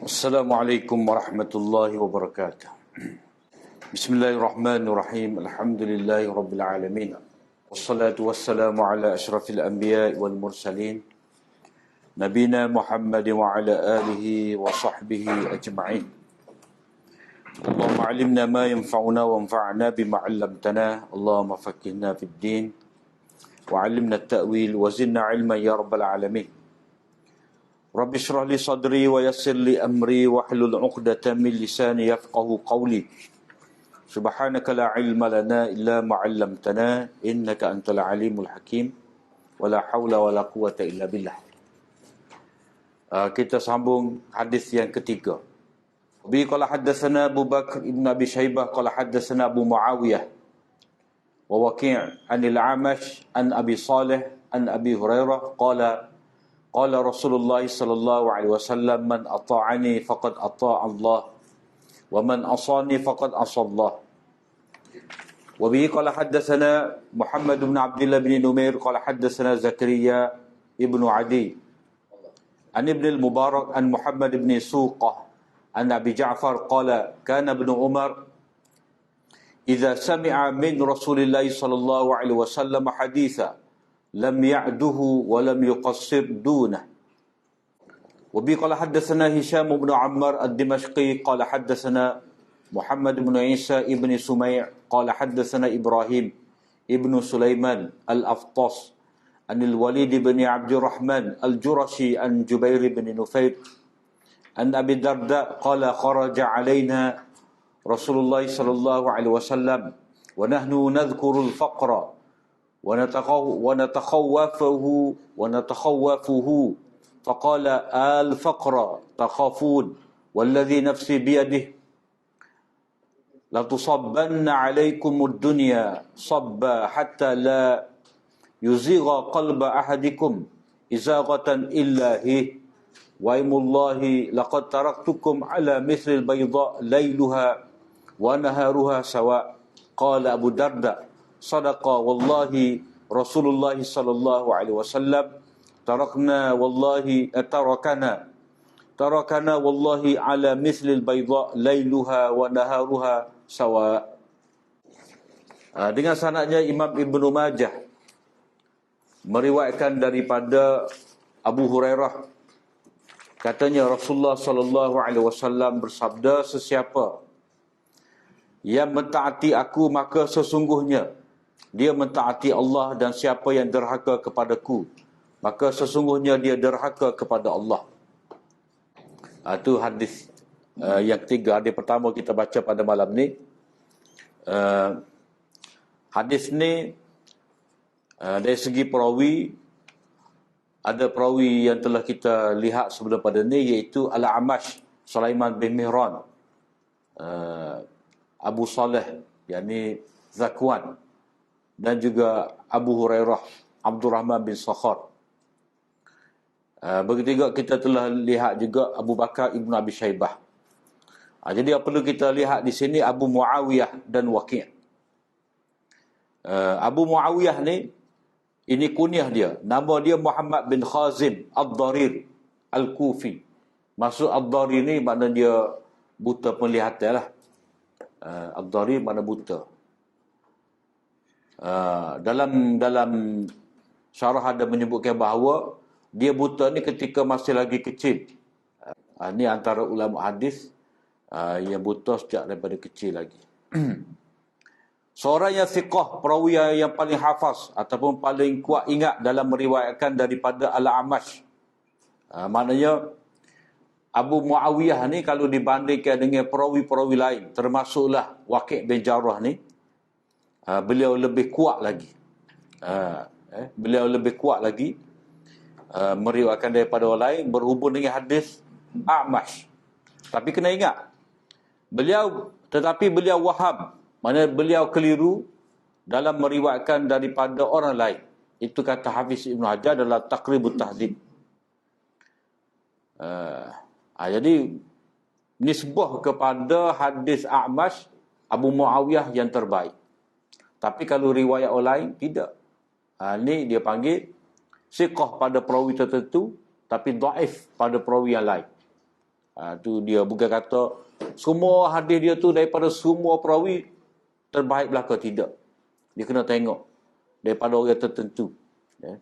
Assalamualaikum warahmatullahi wabarakatuh. Bismillahirrahmanirrahim. Alhamdulillahi rabbil alamin. Wassalatu wassalamu ala asyrafil anbiya'i wal mursalin. Nabina Muhammad wa ala alihi wa sahbihi ajma'in. Allahumma alimna ma yanfa'una wa anfa'na bima 'allamtana. Allahumma faqqihna fid din wa 'allimna at-ta'wil wa zidna 'ilman ya rabbal alamin. Rabbi shrah li sadri wa yassir li amri wahlul 'uqdatam min lisani yafqahu qawli. Subhanaka la ilma lana illa ma 'allamtana innaka antal alimul hakim. Wala haula wala quwata illa billah. Kita sambung hadis yang ketiga. Bi qala haddatsana Abu Bakar ibn Abi Syaibah qala haddatsana Abu Muawiyah wa Waqi' anil Amash an Abi Salih an Abi Hurairah qala qala Rasulullah sallallahu alaihi wasallam man ata'ani faqad ata'a Allah wa man asani faqad asa Allah. Wa bihi qala haddatsana Muhammad bin Abdullah bin Numair qala haddatsana Zakaria ibnu Adi an Ibn al-Mubarak an Muhammad bin Suqah an Abi Ja'far qala kana Ibn Umar idza sami'a min Rasulillah sallallahu alaihi wasallam haditha lam ya'duhu wa lam yuqassir dunah. Wa bi qala haddatsana Hisham bin Ammar ad-Dimashqi qala haddatsana Muhammad bin Isa ibn Sumay' qala haddatsana Ibrahim ibn Sulaiman al-Aftas an al-Walid bin Abdurrahman al-Jurashi an Jubair bin Nufayr an Abi Darda qala kharaja alaina Rasulullah sallallahu alaihi wasallam wa nahnu nadhkuru al-faqra ونتخوفه فقال الفقر تخافون والذي نفسي بيده لتصبن عليكم الدنيا صبا حتى لا يزيغ قلب أحدكم إزاغة إلا هي وأيم الله لقد تركتكم على مثل البيضاء ليلها ونهارها سواء. قال أبو الدرداء Sadaqa wallahi Rasulullah sallallahu alaihi wasallam tarakna wallahi ala mithlil bayda lailuha wa naharuha sawa. Dengan sanadnya Imam Ibnu Majah meriwayatkan daripada Abu Hurairah, katanya Rasulullah sallallahu alaihi wasallam bersabda, sesiapa yang mentaati aku maka sesungguhnya dia mentaati Allah, dan siapa yang derhaka kepadaku maka sesungguhnya dia derhaka kepada Allah. Itu hadis yang ketiga. Hadis pertama kita baca pada malam ni. Hadis ni dari segi perawi, ada perawi yang telah kita lihat sebelum pada ni, iaitu Al-Amash Sulaiman bin Mihran, Abu Saleh yakni Zakwan, dan juga Abu Hurairah Abdurrahman bin Sakhar. Begitu juga kita telah lihat juga Abu Bakar ibn Abi Syaibah. Jadi apa perlu kita lihat di sini Abu Muawiyah dan Waqi'. Abu Muawiyah ni, ini kunyah dia, nama dia Muhammad bin Khazim Ad-Darir Al-Kufi. Maksud Ad-Darir ni makna dia buta penglihatan lah. Ad-Darir makna buta. Dalam syarah ada menyebutkan bahawa dia buta ni ketika masih lagi kecil. Ni antara ulama hadis yang buta sejak daripada kecil lagi. Seorang yang thiqah, perawi yang paling hafaz ataupun paling kuat ingat dalam meriwayatkan daripada Al-Amash. Maknanya Abu Muawiyah ni kalau dibandingkan dengan perawi-perawi lain, termasuklah Waqi' bin Jarrah ni, beliau lebih kuat lagi. Beliau lebih kuat lagi meriwayatkan daripada orang lain berhubung dengan hadis Amash. Tapi kena ingat, beliau waham, maknanya beliau keliru dalam meriwayatkan daripada orang lain. Itu kata Hafiz Ibn Hajar dalam Taqribut Tahdhib. Jadi nisbah kepada hadis Amash, Abu Muawiyah yang terbaik. Tapi kalau riwayat orang lain, tidak. Ni dia panggil siqah pada perawi tertentu, tapi dhaif pada perawi yang lain. Tu dia bukan kata semua hadis dia tu daripada semua perawi terbaik belaka, tidak. Dia kena tengok daripada orang tertentu. Ya.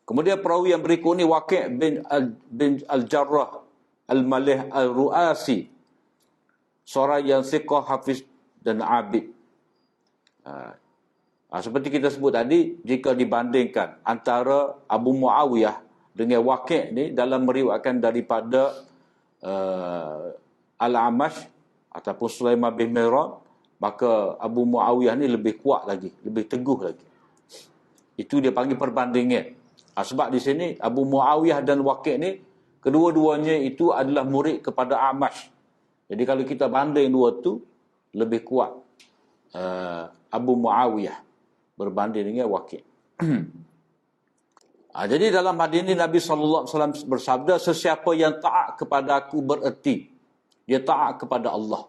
Kemudian perawi yang berikut ni Waqi' bin Al-Jarrah Al-Malih Al-Ru'asi, seorang yang siqah, hafiz dan abid. Seperti kita sebut tadi, jika dibandingkan antara Abu Muawiyah dengan Waqi' ni dalam meriwayatkan daripada Al-Amash ataupun Sulaiman bin Mihran, maka Abu Muawiyah ni lebih kuat lagi, lebih teguh lagi. Itu dia panggil perbandingan. Sebab di sini Abu Muawiyah dan Waqi' ni kedua-duanya itu adalah murid kepada Amash. Jadi kalau kita banding dua tu, lebih kuat Abu Muawiyah berbanding dengan Waqi'. Jadi dalam hadis ini Nabi SAW bersabda, sesiapa yang taat kepada aku bererti dia taat kepada Allah.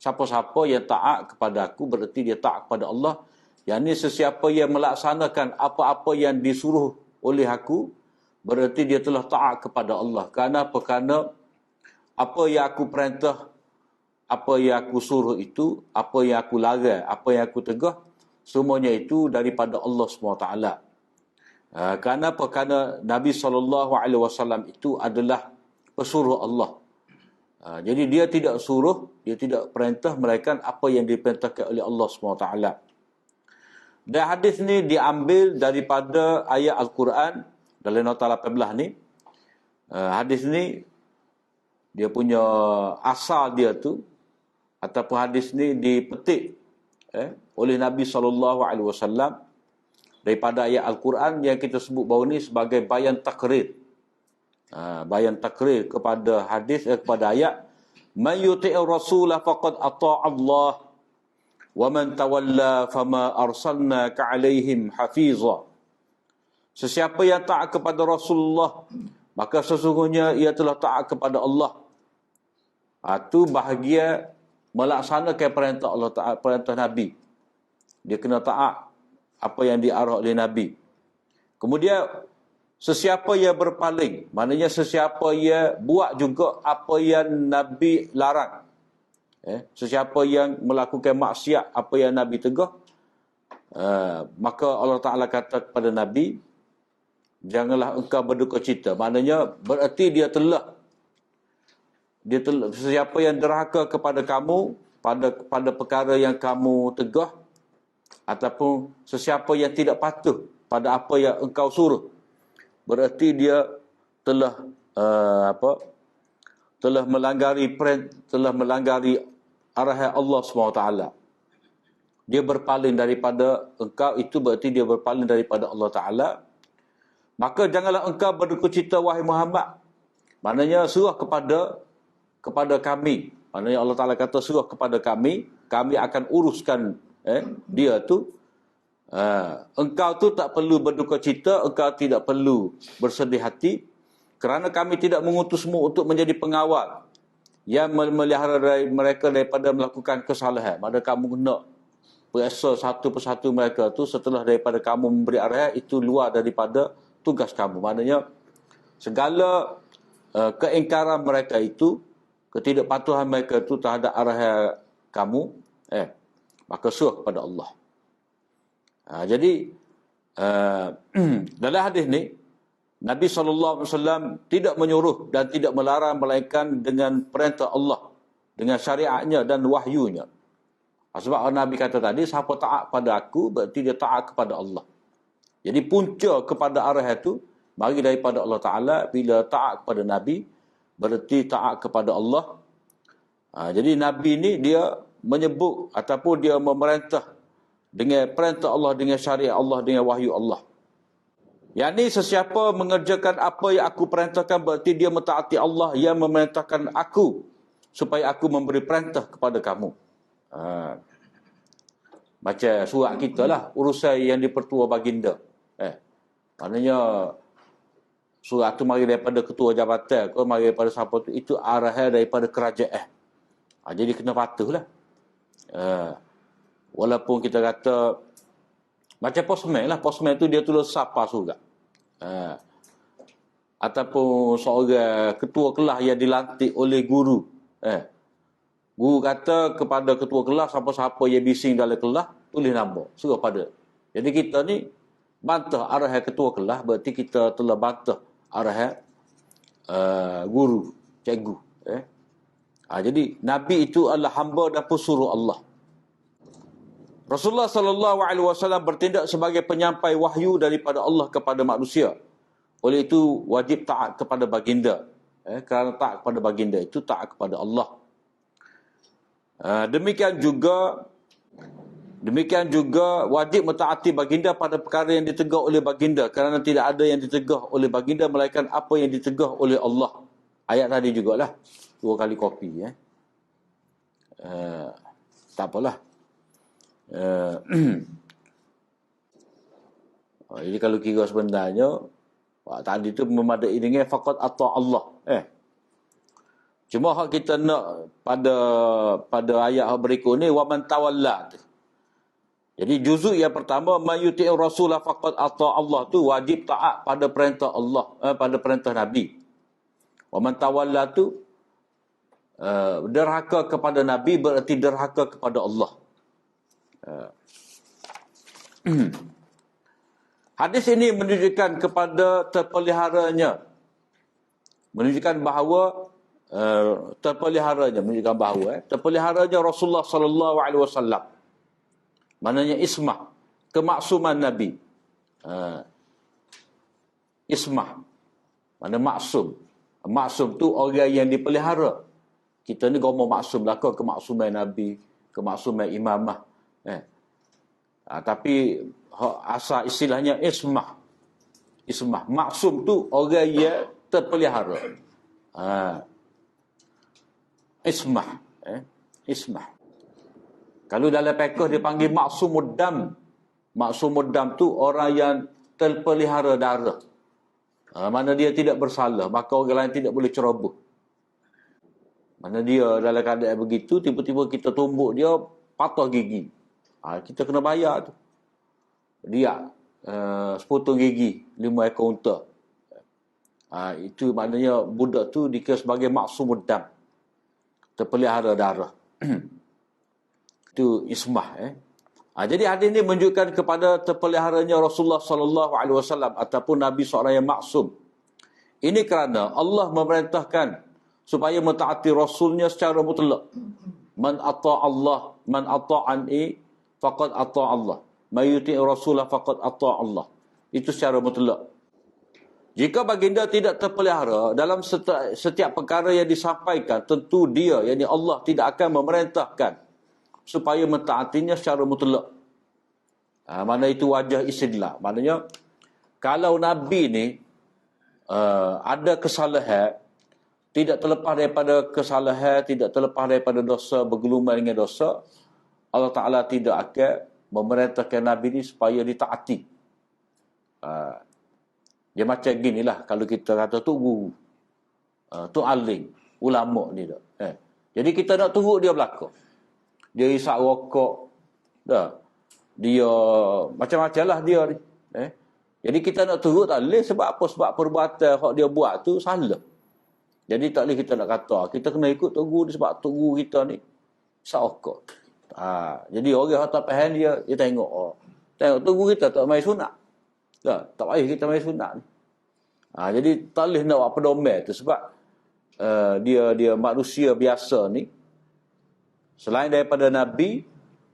Siapa-siapa yang taat kepada aku bererti dia taat kepada Allah. Yang ini sesiapa yang melaksanakan apa-apa yang disuruh oleh aku, bererti dia telah taat kepada Allah. Kerana apa yang aku perintah, apa yang aku suruh itu, apa yang aku larang, apa yang aku tegah, semuanya itu daripada Allah SWT. Kerana Nabi SAW itu adalah pesuruh Allah. Jadi dia tidak suruh, dia tidak perintah, melainkan apa yang diperintahkan oleh Allah SWT. Dan hadis ni diambil daripada ayat Al-Quran dalam nota 18 ni. Hadis ni dia punya asal dia tu, ataupun hadis ni dipetik oleh Nabi SAW daripada ayat Al-Quran yang kita sebut baru ni sebagai bayan takrir. Bayan takrir kepada hadis, kepada ayat, man yuti'ir rasulah faqad ata'a Allah wa man tawalla fama arsalnaka alaihim hafiza. Sesiapa yang taat kepada Rasulullah, maka sesungguhnya ia telah taat kepada Allah. Itu bahagia melaksanakan perintah Allah Ta'ala, perintah Nabi. Dia kena taat apa yang diarah oleh Nabi. Kemudian sesiapa yang berpaling, maknanya sesiapa yang buat juga apa yang Nabi larang. Sesiapa yang melakukan maksiat apa yang Nabi tegah, maka Allah Ta'ala kata kepada Nabi, janganlah engkau berduka cita. Maknanya bererti dia telah sesiapa yang derhaka kepada kamu pada perkara yang kamu tegah, ataupun sesiapa yang tidak patuh pada apa yang engkau suruh, bererti dia telah telah melanggar arahan Allah SWT. Dia berpaling daripada engkau, itu bererti dia berpaling daripada Allah Ta'ala. Maka janganlah engkau berduka cita, wahai Muhammad. Maknanya surah kepada kami. Maknanya Allah Ta'ala kata surah kepada kami akan uruskan dia tu. Engkau tu tak perlu berduka cita, engkau tidak perlu bersedih hati, kerana kami tidak mengutusmu untuk menjadi pengawal yang memelihara mereka daripada melakukan kesalahan. Maka kamu kena periksa satu persatu mereka tu setelah daripada kamu memberi arahan, itu luar daripada tugas kamu. Maknanya segala keingkaran mereka itu, ketidakpatuhan mereka itu terhadap arahan kamu, maka suruh kepada Allah. Jadi dalam hadis ni Nabi SAW tidak menyuruh dan tidak melarang, melainkan dengan perintah Allah, dengan syariatnya dan wahyunya. Sebab Nabi kata tadi, siapa taat pada aku, berarti dia taat kepada Allah. Jadi punca kepada arahan itu mari daripada Allah Ta'ala. Bila taat kepada Nabi, berarti taat kepada Allah. Jadi Nabi ni dia menyebut ataupun dia memerintah dengan perintah Allah, dengan syariat Allah, dengan wahyu Allah. Yang ni sesiapa mengerjakan apa yang aku perintahkan, berarti dia mentaati Allah yang memerintahkan aku supaya aku memberi perintah kepada kamu. Macam surat kita lah, urusan yang dipertua baginda. Maknanya surat tu mari daripada ketua jabatan ke, mari daripada siapa tu, itu arahan daripada kerajaan. Jadi kena patuhlah. Walaupun kita kata macam postman lah, postman tu dia tulis siapa surat. ataupun seorang ketua kelas yang dilantik oleh guru. Guru kata kepada ketua kelas, siapa-siapa yang bising dalam kelas, tulis nama, suruh pada. Jadi kita ni bantah arahan ketua kelas, berarti kita telah bantah arahan guru, cikgu. Jadi Nabi itu adalah hamba dan pesuruh Allah. Rasulullah sallallahu alaihi wasallam bertindak sebagai penyampai wahyu daripada Allah kepada manusia. Oleh itu wajib taat kepada baginda. Kerana taat kepada baginda itu taat kepada Allah. Demikian juga wajib mentaati baginda pada perkara yang ditegah oleh baginda, kerana tidak ada yang ditegah oleh baginda melainkan apa yang ditegah oleh Allah. Ayat tadi jugalah. 2 kali kopi. Tak apalah. Jadi kalau kira sebenarnya tadi tu memadai dengan faqad ata Allah. Cuma hak kita nak pada ayat berikut ni wa man tawalla. Jadi juzuk yang pertama mayuti'ir rasulah faqad ata Allah tu wajib taat pada perintah Allah, pada perintah Nabi. Wa man tawalla tu derhaka kepada Nabi berarti derhaka kepada Allah. Hadis ini menunjukkan kepada terpeliharanya, menunjukkan bahawa terpeliharanya Rasulullah sallallahu alaihi wasallam. Maknanya ismah, kemaksuman Nabi. Ismah, mana maksum. Maksum tu orang yang dipelihara. Kita ni gomo maksum lah, kemaksuman Nabi, kemaksuman imamah. Tapi asal istilahnya ismah. Ismah. Maksum tu orang yang terpelihara. Ismah. Ismah. Kalau dalam fiqh dipanggil maksumuddam. Maksumuddam tu orang yang terpelihara darah. Mana dia tidak bersalah, maka orang lain tidak boleh ceroboh. Mana dia dalam keadaan begitu, tiba-tiba kita tumbuk dia, patah gigi. Kita kena bayar tu. Dia sepotong gigi, 5 ekor unta. Itu maknanya budak tu dikira sebagai maksumuddam. Terpelihara darah. Itu ismah. Jadi hadis ini menunjukkan kepada terpeliharanya Rasulullah sallallahu alaihi wasallam ataupun Nabi seorang yang maksum. Ini kerana Allah memerintahkan supaya mentaati Rasulnya secara mutlak. Man ata' Allah, man ata'ani faqad ata' Allah. Mayuti Rasulah faqad ata' Allah. Itu secara mutlak. Jika baginda tidak terpelihara dalam setiap perkara yang disampaikan, tentu dia, yakni Allah, tidak akan memerintahkan supaya mentaatinya secara mutlak. Mana itu wajah istidlal. Maknanya kalau Nabi ni ada kesalahan, tidak terlepas daripada kesalahan, tidak terlepas daripada dosa, bergelumang dengan dosa, Allah Ta'ala tidak akan memerintahkan Nabi ni supaya ditaati. Dia macam ginilah kalau kita kata tu guru, tu alim, ulama ni dah. Jadi kita nak tunggu dia berlaku. Dia isap rokok, dah. Dia macam-macam lah dia ni. Jadi kita nak tunggu tak boleh, sebab apa? Sebab perbuatan yang dia buat tu salah. Jadi tak boleh kita nak kata. Kita kena ikut tunggu dia sebab tunggu kita ni isap rokok. Jadi orang yang tak faham dia tengok. Tengok tunggu kita tak main sunat. Tak payah kita main sunat ni. Jadi tak boleh nak buat pedoman tu sebab dia manusia biasa ni. Selain daripada Nabi,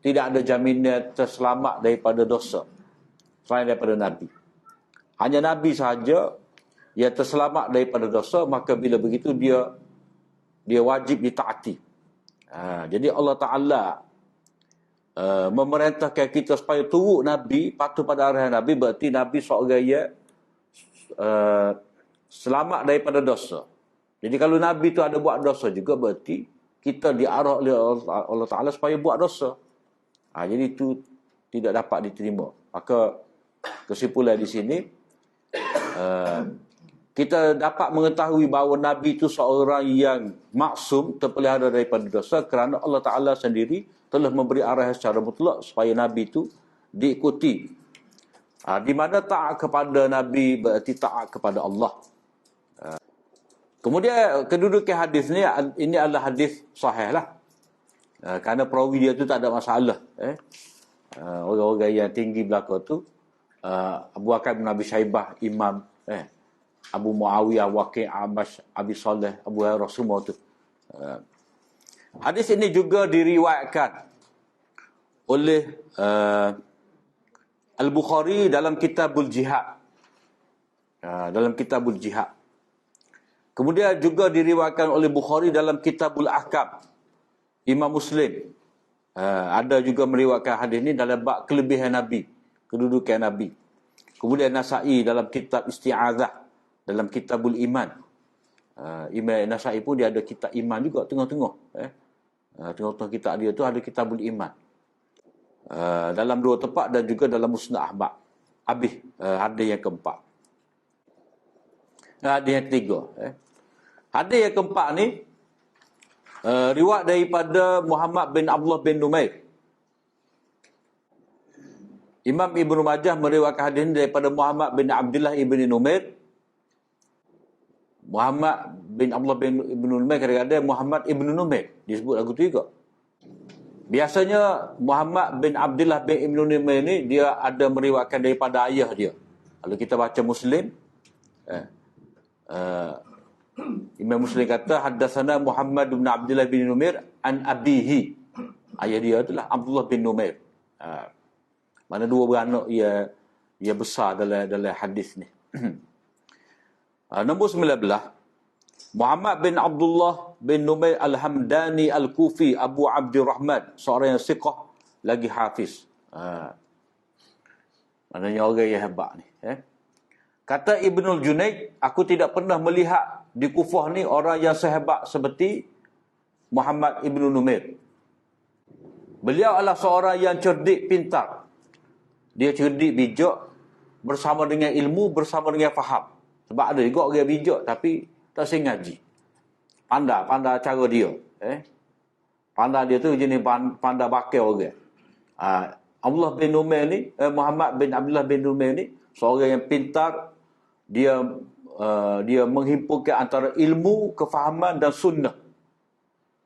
tidak ada jaminan terselamat daripada dosa. Selain daripada Nabi. Hanya Nabi sahaja yang terselamat daripada dosa, maka bila begitu dia wajib ditaati. Jadi Allah Ta'ala memerintahkan kita supaya turut Nabi, patuh pada arahan Nabi, berarti Nabi seorang yang selamat daripada dosa. Jadi kalau Nabi tu ada buat dosa juga, berarti kita diarah oleh Allah Ta'ala supaya buat dosa. Jadi itu tidak dapat diterima. Maka kesimpulan di sini, kita dapat mengetahui bahawa Nabi itu seorang yang maksum, terpelihara daripada dosa, kerana Allah Ta'ala sendiri telah memberi arahan secara mutlak supaya Nabi itu diikuti. Di mana taat kepada Nabi berarti taat kepada Allah. Kemudian kedudukan hadis ni, ini adalah hadis sahih lah. Kerana perawi dia tu tak ada masalah. Orang-orang yang tinggi belakang tu, Abu Bakar bin Abi Syaibah, Imam, Abu Muawiyah, Waqi', Amash, Abi Saleh, Abu Hurairah, semua tu. Hadis ini juga diriwayatkan oleh Al-Bukhari dalam Kitabul Jihad. Dalam Kitabul Jihad. Kemudian juga diriwayatkan oleh Bukhari dalam Kitabul Ahkam. Imam Muslim ada juga meriwayatkan hadis ini dalam bab kelebihan Nabi, kedudukan Nabi. Kemudian Nasa'i dalam kitab Isti'adzah, dalam Kitabul Iman. Imam Nasa'i pun dia ada kitab iman juga tengah-tengah. Tengah-tengah kitab dia tu ada Kitabul Iman. Dalam dua tempat dan juga dalam Musnad Ahmad. Habis hadis yang keempat. Hadis yang ketiga. Hadis yang keempat ni riwayat daripada Muhammad bin Abdullah bin Numair. Imam Ibnu Majah meriwayatkan hadis ini daripada Muhammad bin Abdullah ibn Numair. Muhammad bin Abdullah bin Ibnu Numair, kadang-kadang Muhammad ibn Numair disebut lagu tu juga. Biasanya Muhammad bin Abdullah bin Ibnu Numair ni dia ada meriwayatkan daripada ayah dia. Kalau kita baca Muslim, Imam Muslim kata haddatsana Muhammad bin Abdullah bin Numair an abihi. Ayah dia itulah Abdullah bin Numair. Mana dua beranak ia besar dalam hadis ni. Nombor 19, Muhammad bin Abdullah bin Numair Al-Hamdani Al-Kufi Abu Abdurrahman, seorang yang siqah lagi hafiz. Maknanya orang yang hebat ni. Kata Ibnul Junaid, aku tidak pernah melihat di Kufah ni orang yang sehebat seperti Muhammad ibn Numair. Beliau adalah seorang yang cerdik, pintar. Dia cerdik, bijak, bersama dengan ilmu, bersama dengan faham. Sebab ada juga orang bijak tapi tak sering ngaji. Pandai cara dia. Pandai dia tu jenis pandai bakal orang. Abdullah bin Numair ni, Muhammad bin Abdullah bin Numair ni, seorang yang pintar. Dia menghimpunkan antara ilmu, kefahaman dan sunnah.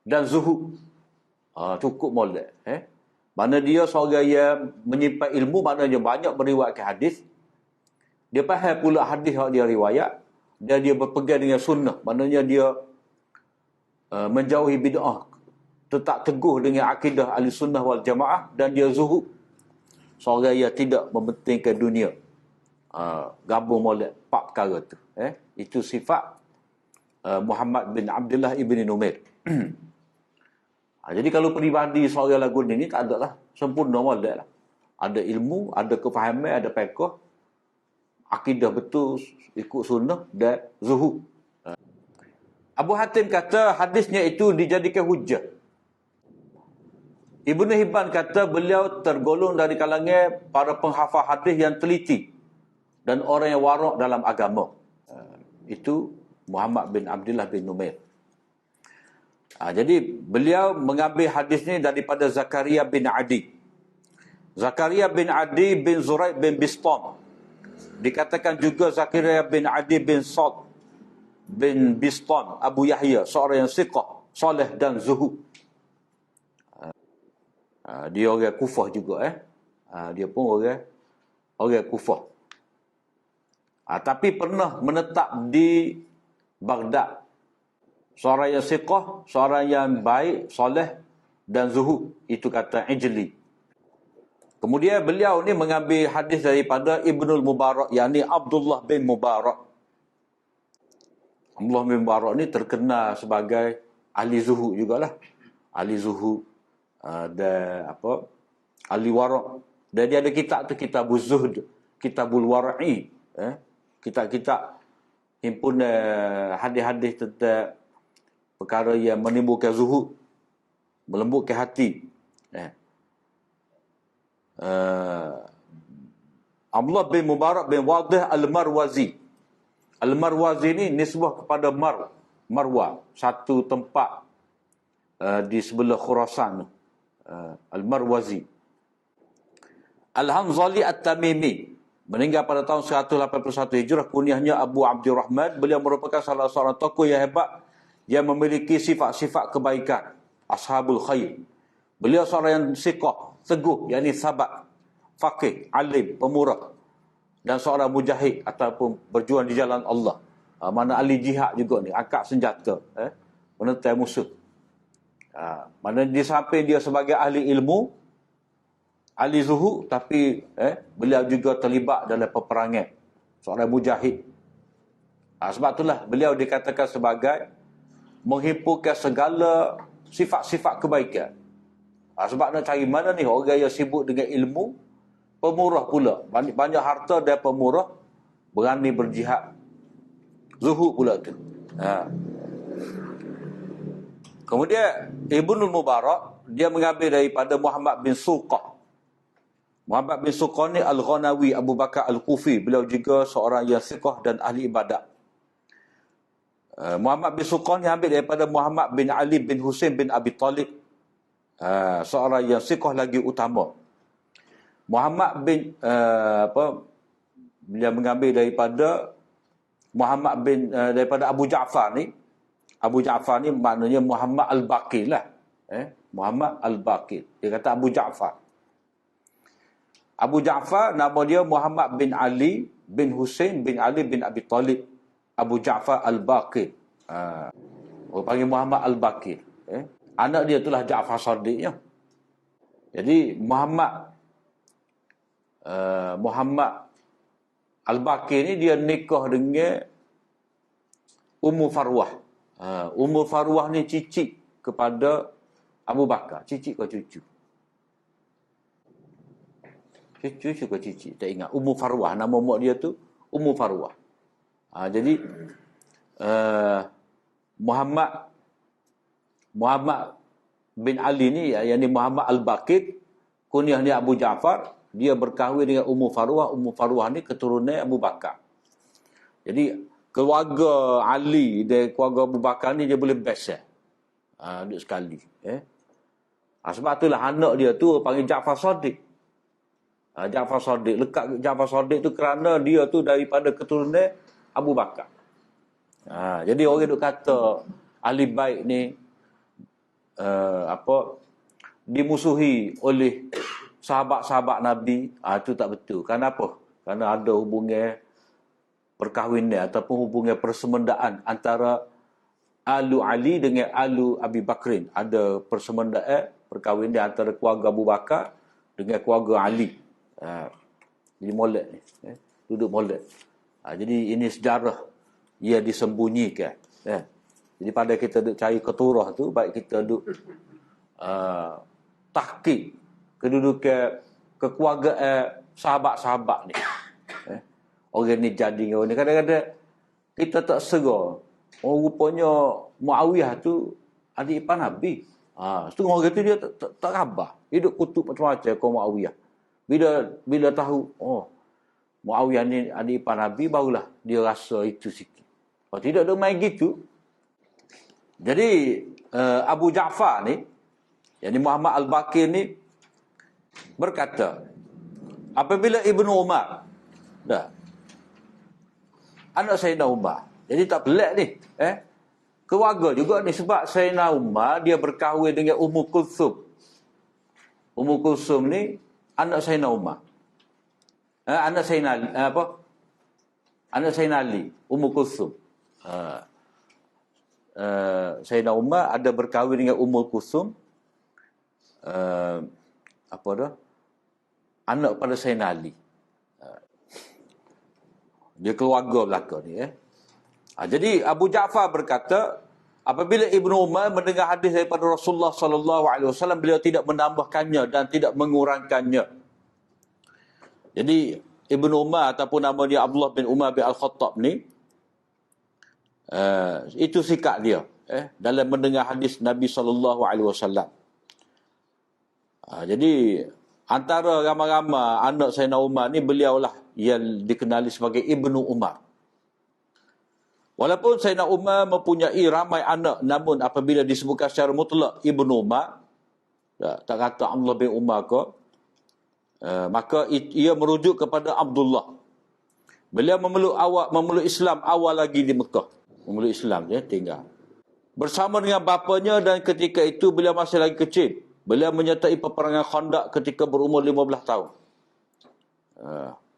Dan zuhud. Cukup molek. Mana dia seorang yang menyimpan ilmu, maknanya banyak meriwayatkan hadis. Dia faham pula hadis yang dia riwayat. Dan dia berpegang dengan sunnah. Maknanya dia menjauhi bid'ah. Tetap teguh dengan akidah ahli sunnah wal jamaah. Dan dia zuhud. Seorang yang tidak mementingkan dunia. Gabung molek 4 perkara tu. Itu sifat Muhammad bin Abdullah ibn Numair. Jadi kalau peribadi seorang lagu ni tak ada lah. Sempurna molek lah. Ada ilmu, ada kefahaman, ada fiqh. Akidah betul, ikut sunnah dan zuhud. Abu Hatim kata hadisnya itu dijadikan hujah. Ibnu Hibban kata beliau tergolong dari kalangan para penghafal hadis yang teliti dan orang yang warak dalam agama. Itu Muhammad bin Abdullah bin Numair. Jadi beliau mengambil hadis ni daripada Zakaria bin Adi. Zakaria bin Adi bin Zuraid bin Bistam. Dikatakan juga Zakaria bin Adi bin Sad bin Bistam Abu Yahya, seorang yang siqah, soleh dan zuhud. Dia orang Kufah juga. Dia pun orang Kufah. Tapi pernah menetap di Baghdad. Seorang yang siqah, seorang yang baik, soleh dan zuhud. Itu kata Ijli. Kemudian beliau ni mengambil hadis daripada Ibnul Mubarak, yakni Abdullah bin Mubarak. Abdullah bin Mubarak ni terkenal sebagai ahli zuhud jugalah. Ahli zuhud dan ahli warak. Dan dia ada kitab tu, Kitabul Zuhd, Kitabul Wara'i. Kitab-kitab himpun hadis-hadis tentang perkara yang menimbulkan zuhud, melembutkan hati. Abdullah bin Mubarak bin Wadih Al-Marwazi. Al-Marwazi ni nisbah kepada Marwa, satu tempat di sebelah Khurasan. Al-Marwazi. Al-Hanzali At-Tamimi. meninggal pada tahun 181 Hijrah, kunyahnya Abu Abdurrahman. Beliau merupakan salah seorang tokoh yang hebat yang memiliki sifat-sifat kebaikan, ashabul khair. Beliau seorang yang siqah, teguh, yakni sabat, faqih, alim, pemurah, dan seorang mujahid ataupun berjuang di jalan Allah. Mana ahli jihad juga ni, angkat senjata, menentang musuh. Mana di samping dia sebagai ahli ilmu, ahli zuhud, tapi beliau juga terlibat dalam peperangan, seorang mujahid. Sebab itulah beliau dikatakan sebagai menghimpunkan segala sifat-sifat kebaikan. Sebab nak cari mana ni orang yang sibuk dengan ilmu, pemurah pula, banyak harta dan pemurah, berani berjihad, zuhud pula tu. Kemudian Ibnul Mubarak, dia mengambil daripada Muhammad bin Suqah. Muhammad bin Suqah ni Al-Ghanawi Abu Bakar Al-Kufi. Beliau juga seorang yang siqah dan ahli ibadat. Muhammad bin Suqah ni ambil daripada Muhammad bin Ali bin Husain bin Abi Talib. Seorang yang siqah lagi utama. Muhammad bin beliau mengambil daripada Muhammad bin daripada Abu Ja'far ni. Abu Ja'far ni maknanya Muhammad Al-Baqir lah. Muhammad Al-Baqir. Dia kata Abu Ja'far. Abu Ja'far nama dia Muhammad bin Ali bin Husain bin Ali bin Abi Talib. Abu Ja'far Al-Baqir. Orang panggil Muhammad Al-Baqir. Anak dia itulah Ja'far Shadiqnya. Jadi Muhammad Al-Baqir ni dia nikah dengan Ummu Farwah. Ummu Farwah ni cicit kepada Abu Bakar. Cicit ke cucu? Cucu ke cicit? Tak ingat. Ummu Farwah. Nama mak dia tu Ummu Farwah. Jadi Muhammad bin Ali ni, yang ni Muhammad Al-Baqir, kunyah dia Abu Ja'far, dia berkahwin dengan Ummu Farwah. Ummu Farwah ni keturunan Abu Bakar. Jadi keluarga Ali dan keluarga Abu Bakar ni dia boleh best duduk sekali. Sebab itulah anak dia tu panggil Ja'far Shadiq. Ja'far Shadiq. Lekat Ja'far Shadiq tu kerana dia tu daripada keturunan Abu Bakar. Jadi orang duk kata ahli bait ni dimusuhi oleh sahabat-sahabat Nabi. Itu tak betul. Kenapa? Kerana ada hubungan perkahwinan ataupun hubungan persemendaan antara Alu Ali dengan Alu Abi Bakrin. Ada persemendaan, perkahwinan antara keluarga Abu Bakar dengan keluarga Ali. Jadi molek ni. Duduk molek. Jadi ini sejarah ia disembunyikan. Jadi pada kita duk cari keturah tu, baik kita duk tahqiq kedudukan kekeluargaan sahabat-sahabat ni. Orang ni jadi orang ni. Kadang-kadang kita tak serah. Rupanya Muawiyah tu adik ipar Nabi. Setengah orang tu dia tak khabar. Dia duk kutuk macam-macam kau Muawiyah. Bila tahu, Muawiyah ni adik ipar Nabi, barulah dia rasa itu sikit. Kalau tidak, dia main gitu. Jadi Abu Ja'far ni, yang Muhammad Al-Baqir ni, berkata, apabila Ibnu Umar, anak Sayyidina Umar, jadi tak pelik ni, keluarga juga ni, sebab Sayyidina Umar dia berkahwin dengan Ummu Kulthum. Ummu Kulthum ni anak Sayyidina Umar. Anak Sayyidina anak Sayyidina Ali, Ummu Kulthum. Sayyidina Umar ada berkahwin dengan Ummu Kulthum. Anak pada Sayyidina Ali. Dia keluarga belakang ni. Jadi Abu Ja'far berkata, apabila Ibnu Umar mendengar hadis daripada Rasulullah sallallahu alaihi wasallam, beliau tidak menambahkannya dan tidak mengurangkannya. Jadi Ibnu Umar ataupun nama dia Abdullah bin Umar bin Al-Khattab ni, itu sikap dia dalam mendengar hadis Nabi sallallahu alaihi wasallam. Jadi antara ramai-ramai anak Sayyidina Umar ni, beliaulah yang dikenali sebagai Ibnu Umar. Walaupun Sayyidina Umar mempunyai ramai anak, namun apabila disebutkan secara mutlak Ibnu Umar, tak kata Abdullah bin Umar ke, Maka ia merujuk kepada Abdullah. Beliau memeluk Islam awal lagi di Mekah. Memeluk Islam dia tinggal bersama dengan bapanya, dan ketika itu beliau masih lagi kecil. Beliau menyertai peperangan Khandaq ketika berumur 15 tahun.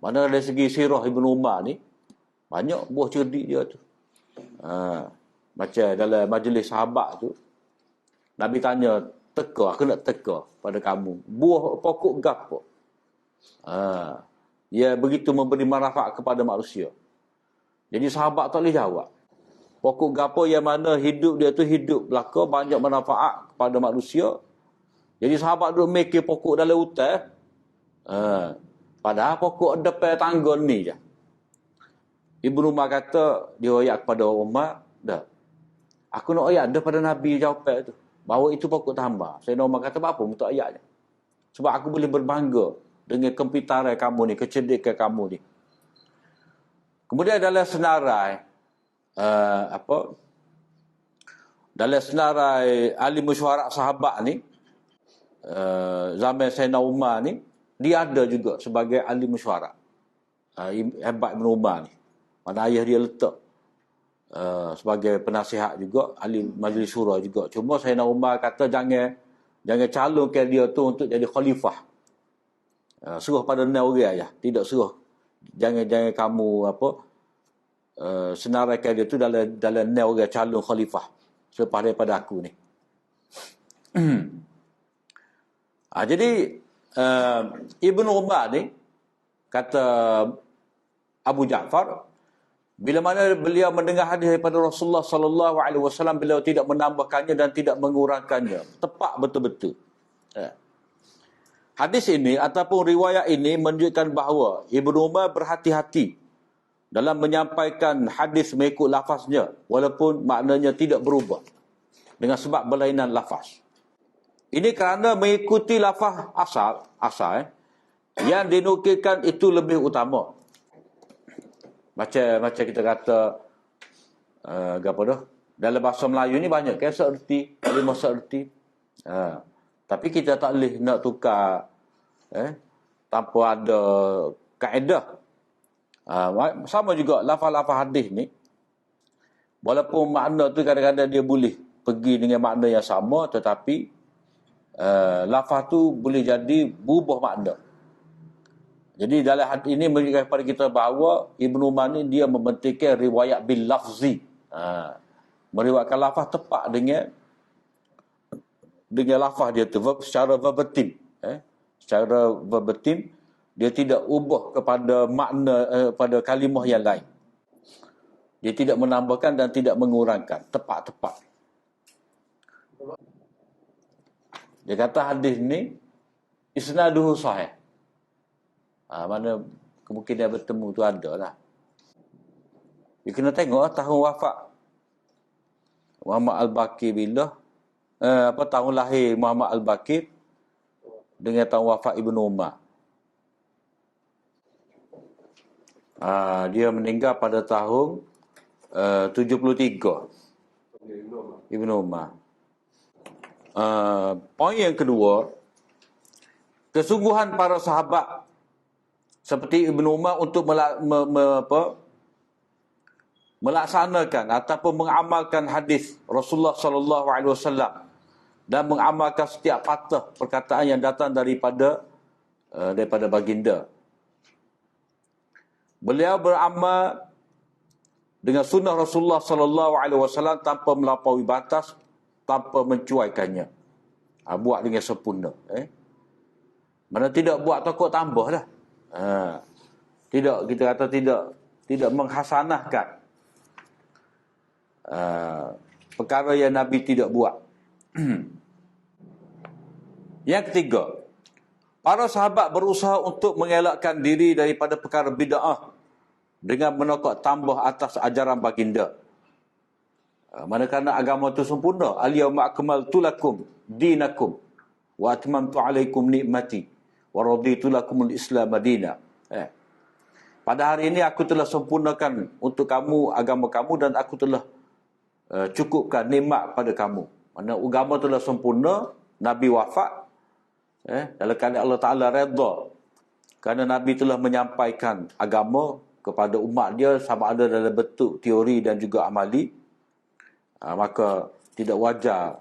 Mana dari segi sirah Ibn Umar ni banyak buah cerdik dia tu. Macam dalam majlis sahabat tu, Nabi tanya, teka, aku nak teka pada kamu, buah pokok gapo? Ia begitu memberi manfaat kepada manusia. Jadi sahabat tak boleh jawab. Pokok gapo yang mana hidup dia tu hidup belaka, banyak manfaat kepada manusia. Jadi sahabat duduk mikir pokok dalam hutan. Padahal pokok depan tangga ni je. Ibnu Umar kata, dia ayat kepada Umar, dah. Aku nak ayat daripada Nabi jawapan tu. Bahawa itu pokok tambah. Sayyidina Umar kata, apa untuk ayatnya? Sebab aku boleh berbangga dengan kepintaran kamu ni, kecerdikan kamu ni. Kemudian dalam senarai dalam senarai ahli mesyuarat sahabat ni, zaman Sayyidina Umar ni, dia ada juga sebagai ahli mesyuarat. Hebat Ibn Umar ni, mana ayah dia letak sebagai penasihat juga, ahli majlis syura juga. Cuma Sayyidina Umar kata jangan calonkan dia tu untuk jadi khalifah. Suruh pada orang ya, tidak suruh. Jangan kamu senaraikan dia tu dalam orang calon khalifah selepas daripada aku ni. Jadi Ibn Umar ni kata Abu Ja'far, bila mana beliau mendengar hadis daripada Rasulullah sallallahu alaihi wasallam, beliau tidak menambahkannya dan tidak mengurangkannya. Tepat betul-betul. Hadis ini ataupun riwayat ini menunjukkan bahawa Ibn Umar berhati-hati dalam menyampaikan hadis mengikut lafaznya, walaupun maknanya tidak berubah dengan sebab berlainan lafaz. Ini kerana mengikuti lafaz asal yang dinukilkan itu lebih utama. Macam kita kata apa dah? Dalam bahasa Melayu ni banyak kan seerti, kalimah seerti. Tapi kita tak boleh nak tukar tanpa ada kaedah. Sama juga lafaz-lafaz hadis ni, walaupun makna tu kadang-kadang dia boleh pergi dengan makna yang sama, tetapi lafaz tu boleh jadi berubah makna. Jadi dalam hadis ini menunjukkan kepada kita bahawa Ibn Umar ni dia mementingkan riwayat bil lafzi, meriwayatkan lafaz tepat dengan lafaz dia tu secara verbatim, secara verbatim. Dia tidak ubah kepada makna pada kalimah yang lain. Dia tidak menambahkan dan tidak mengurangkan. Tepat-tepat. Dia kata hadis ni isnaduhu sahih. Mana kemungkinan bertemu tu ada lah. Dia kena tengok tahun wafat Muhammad Al-Baqir bila. Tahun lahir Muhammad Al-Baqir dengan tahun wafat Ibn Umar. Dia meninggal pada tahun 73. Ibn Umar. Poin yang kedua, kesungguhan para sahabat seperti Ibn Umar untuk melaksanakan ataupun mengamalkan hadis Rasulullah sallallahu alaihi wasallam dan mengamalkan setiap patah perkataan yang datang daripada baginda. Beliau beramal dengan sunnah Rasulullah sallallahu alaihi wasallam tanpa melampaui batas, tanpa mencuaikannya. Buat dengan sempurna. Mana tidak buat takut tambah lah. Tidak, kita kata tidak menghasanahkan perkara yang Nabi tidak buat. Yang ketiga, para sahabat berusaha untuk mengelakkan diri daripada perkara bid'ah dengan menokok tambah atas ajaran baginda. Manakala agama itu sempurna, al-yawma akmaltu lakum dinakum wa atmamtu alaikum ni'mati wa raditu lakumul Islam madina. Pada hari ini aku telah sempurnakan untuk kamu agama kamu dan aku telah cukupkan nikmat pada kamu. Mana agama telah sempurna, Nabi wafat dalam keadaan Allah Ta'ala redha Kerana Nabi telah menyampaikan agama kepada umat dia sama ada dalam bentuk teori dan juga amali, maka tidak wajar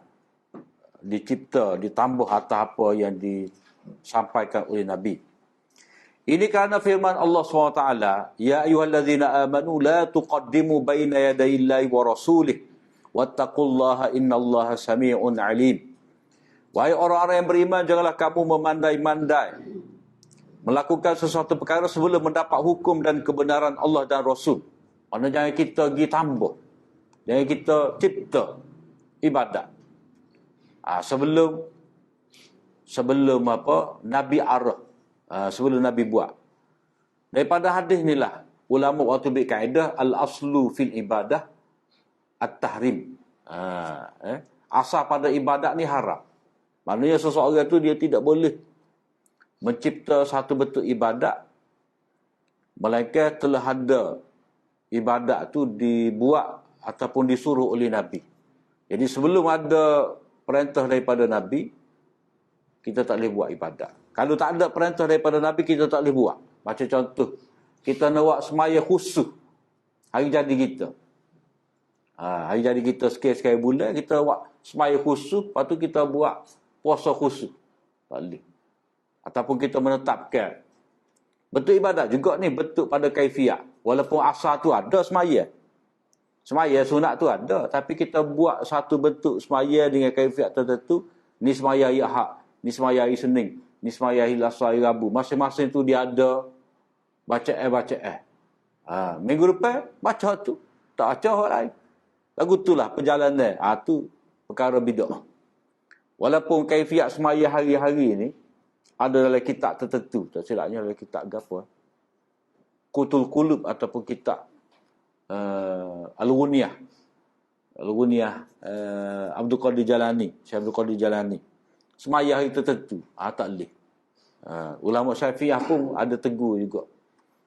dicipta, ditambah atas apa yang disampaikan oleh Nabi. Ini kerana firman Allah SWT, Ya ayuhallazina amanu la tuqaddimu baina yadayillahi wa rasulih wattaqullaha innallaha sami'un alim. Wahai orang-orang yang beriman, janganlah kamu memandai-mandai melakukan sesuatu perkara sebelum mendapat hukum dan kebenaran Allah dan Rasul. Maksudnya jangan kita pergi tambah, jangan kita cipta ibadat sebelum apa Nabi arah, sebelum Nabi buat. Daripada hadis inilah ulama waktu ambil kaedah al-aslu fil ibadah at-tahrim. Asal pada ibadat ni haram. Maknanya seseorang tu dia tidak boleh mencipta satu bentuk ibadat melainkan telah ada ibadat tu dibuat ataupun disuruh oleh Nabi. Jadi sebelum ada perintah daripada Nabi, kita tak boleh buat ibadat. Kalau tak ada perintah daripada Nabi, kita tak boleh buat. Macam contoh, kita nak buat semaya khusus hari jadi kita. Hari jadi kita sekali-sekali bulan, kita buat semaya khusus, lepas tu kita buat puasa khusus. Tak boleh. Ataupun kita menetapkan. Bentuk ibadat juga ni, bentuk pada kaifiat. Walaupun asal tu ada semaya. Semaya sunat tu ada. Tapi kita buat satu bentuk semaya dengan kaifiat tertentu. Ni semaya hari Ahad. Ni semaya hari Senin. Ni semaya hari Selasa, hari Rabu. Masing-masing tu dia ada bacaan. Minggu depan, baca tu. Tak baca orang lain. Lagu tu lah perjalanan. Tu perkara bid'ah. Walaupun kaifiat semaya hari-hari ni ada dalam kitab tertentu. Tak silapnya dalam kitab apa? Qutul Qulub ataupun kitab Al-Ghunyah. Al-Ghunyah Abdul Qadir Jalani. Syekh Abdul Qadir Jalani. Semaya hari tertentu. Tak boleh. Ulama Syafi'iyah pun ada tegur juga.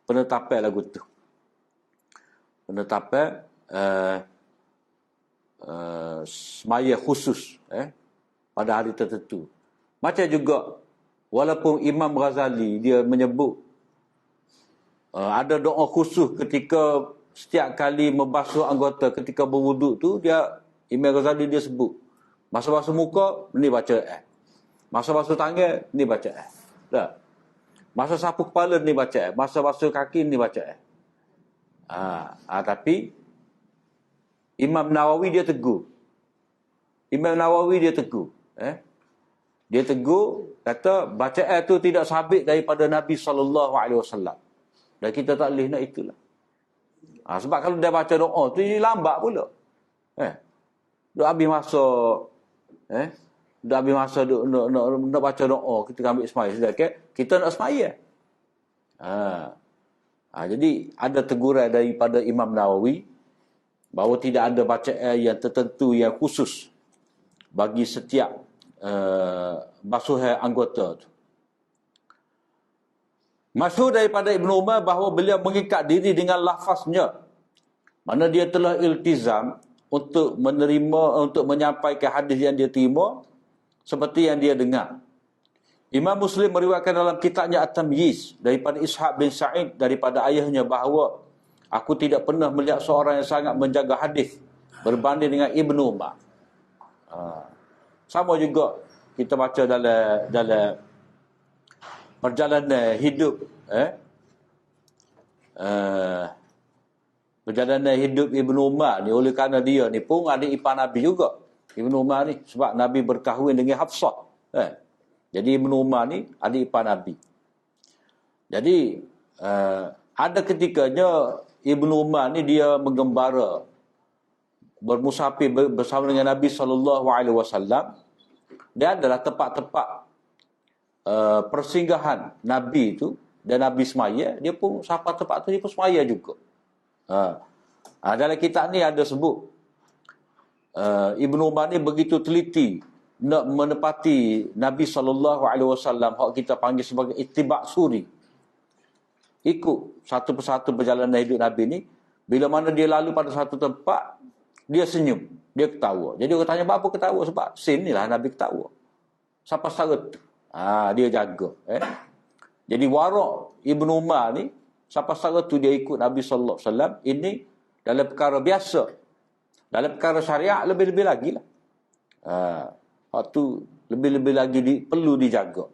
Penetapan lagu tu. Penetapan semaya khusus pada hari tertentu. Macam juga walaupun Imam Ghazali dia menyebut ada doa khusus ketika setiap kali membasuh anggota ketika berwuduk tu, dia Imam Ghazali dia sebut masa-basuh muka ni baca masa basuh tangan ni baca dah. Masa sapu kepala ni baca masa basuh kaki ni baca tapi Imam Nawawi dia tegur. Dia tegur, kata bacaan tu tidak sabit daripada Nabi SAW. Dan kita tak boleh nak itulah. Sebab kalau dia baca doa tu, dia lambat pula. Dah habis masa, nak baca doa, kita ambil semaya. Sedangkan kita nak semaya. Jadi ada teguran daripada Imam Nawawi, bahawa tidak ada bacaan yang tertentu yang khusus bagi setiap basuhan anggota tu. Masyhur daripada Ibn Umar bahawa beliau mengikat diri dengan lafaznya, mana dia telah iltizam untuk menyampaikan hadis yang dia terima seperti yang dia dengar. Imam Muslim meriwayatkan dalam kitabnya At-Tamyiz daripada Ishaq bin Sa'id daripada ayahnya bahawa aku tidak pernah melihat seorang yang sangat menjaga hadis berbanding dengan Ibn Umar. Sama juga kita baca dalam perjalanan hidup perjalanan hidup Ibn Umar ni, oleh kerana dia ni pun adik ipar Nabi juga, Ibn Umar ni, sebab Nabi berkahwin dengan Hafsah. Jadi Ibn Umar ni adik ipar Nabi. Jadi ada ketikanya Ibn Umar ni dia menggembara bermusafir bersama dengan Nabi SAW. Dia adalah tempat-tempat persinggahan Nabi itu, dan Nabi semaya, dia pun sampai tempat tu dia pun semaya juga. Dalam kitab ni ada sebut Ibn Umar ni begitu teliti nak menepati Nabi SAW, hak kita panggil sebagai ittiba' suri. Ikut satu persatu perjalanan hidup Nabi ni. Bila mana dia lalu pada satu tempat, dia senyum, dia ketawa. Jadi orang tanya, apa ketawa? Sebab scene ni lah Nabi ketawa. Sampai setara tu dia jaga. Jadi Wara' Ibn Umar ni, siapa sahaja tu dia ikut Nabi sallallahu alaihi wasallam, ini dalam perkara biasa. Dalam perkara syariat lebih-lebih lagi lah. Waktu lebih-lebih lagi perlu dijaga.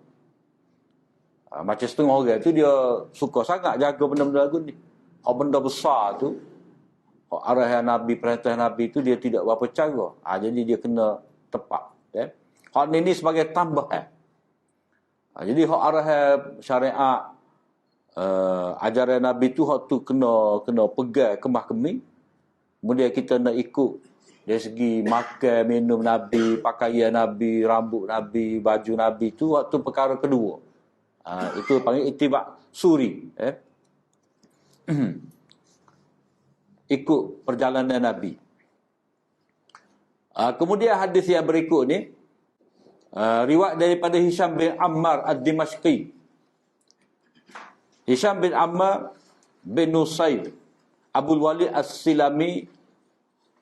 Macam setengah orang tu dia suka sangat jaga benda-benda lagu ni. Kalau benda besar tu, arahan Nabi, perintah Nabi tu dia tidak berapa cara. Jadi dia kena tepat. Hak ni sebagai tambahan. Jadi hak arahan syariat, ajaran Nabi tu hak tu kena pegang kemah kemih. Kemudian kita nak ikut dari segi makan, minum Nabi, pakaian Nabi, rambut Nabi, baju Nabi tu hak tu perkara kedua. Itu panggil ittiba' suri. Ikut perjalanan Nabi. Kemudian hadis yang berikut ni, riwayat daripada Hisham bin Ammar ad-Dimashqi. Hisham bin Ammar bin Nusayr Abul Walid As-Silami,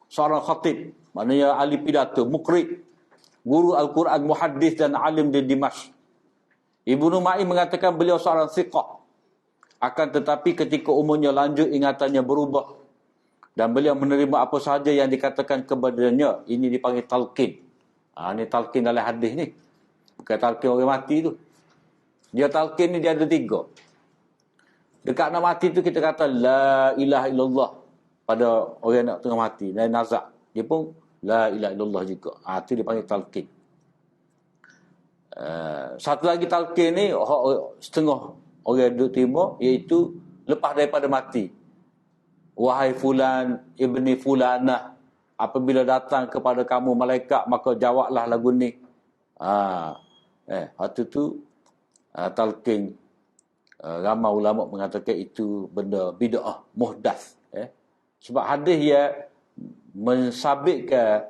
seorang khatib, maknanya ahli pidato, mukri, guru Al-Quran, muhaddis dan alim di Dimash. Ibnu Ma'in mengatakan beliau seorang thiqah. Akan tetapi ketika umurnya lanjut, ingatannya berubah. Dan beliau menerima apa sahaja yang dikatakan kepadanya. Ini dipanggil talqin. Ini talqin dalam hadis ni. Bukan talqin orang mati tu. Dia talqin ni dia ada 3. Dekat nak mati tu kita kata la ilaha illallah pada orang nak tengah mati, dan nazak dia pun la ilaha illallah juga. Tu dipanggil talqin. Satu lagi talqin ni setengah orang duduk terima, iaitu lepas daripada mati. Wahai fulan ibni fulanah, apabila datang kepada kamu malaikat, maka jawablah lagu ni. Waktu tu talqin. Ramai ulama mengatakan itu benda bid'ah muhdath. Sebab hadis yang mensabitkan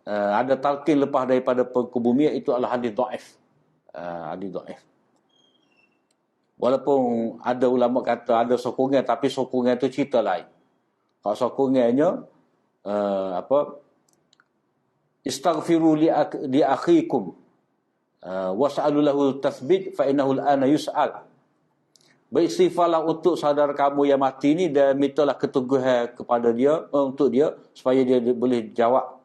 ada talqin lepas daripada kebumian itu adalah hadis dhaif. Hadis dhaif. Walaupun ada ulama kata ada sokongan, tapi sokongan itu cerita lain. Kalau sokongannya istaghfiru li akhikum was'alu lahu tathbit fa innahu al-ana yus'al. Beristighfarlah untuk saudara kamu yang mati ni dan mintalah keteguhan kepada dia, untuk dia, supaya dia boleh jawab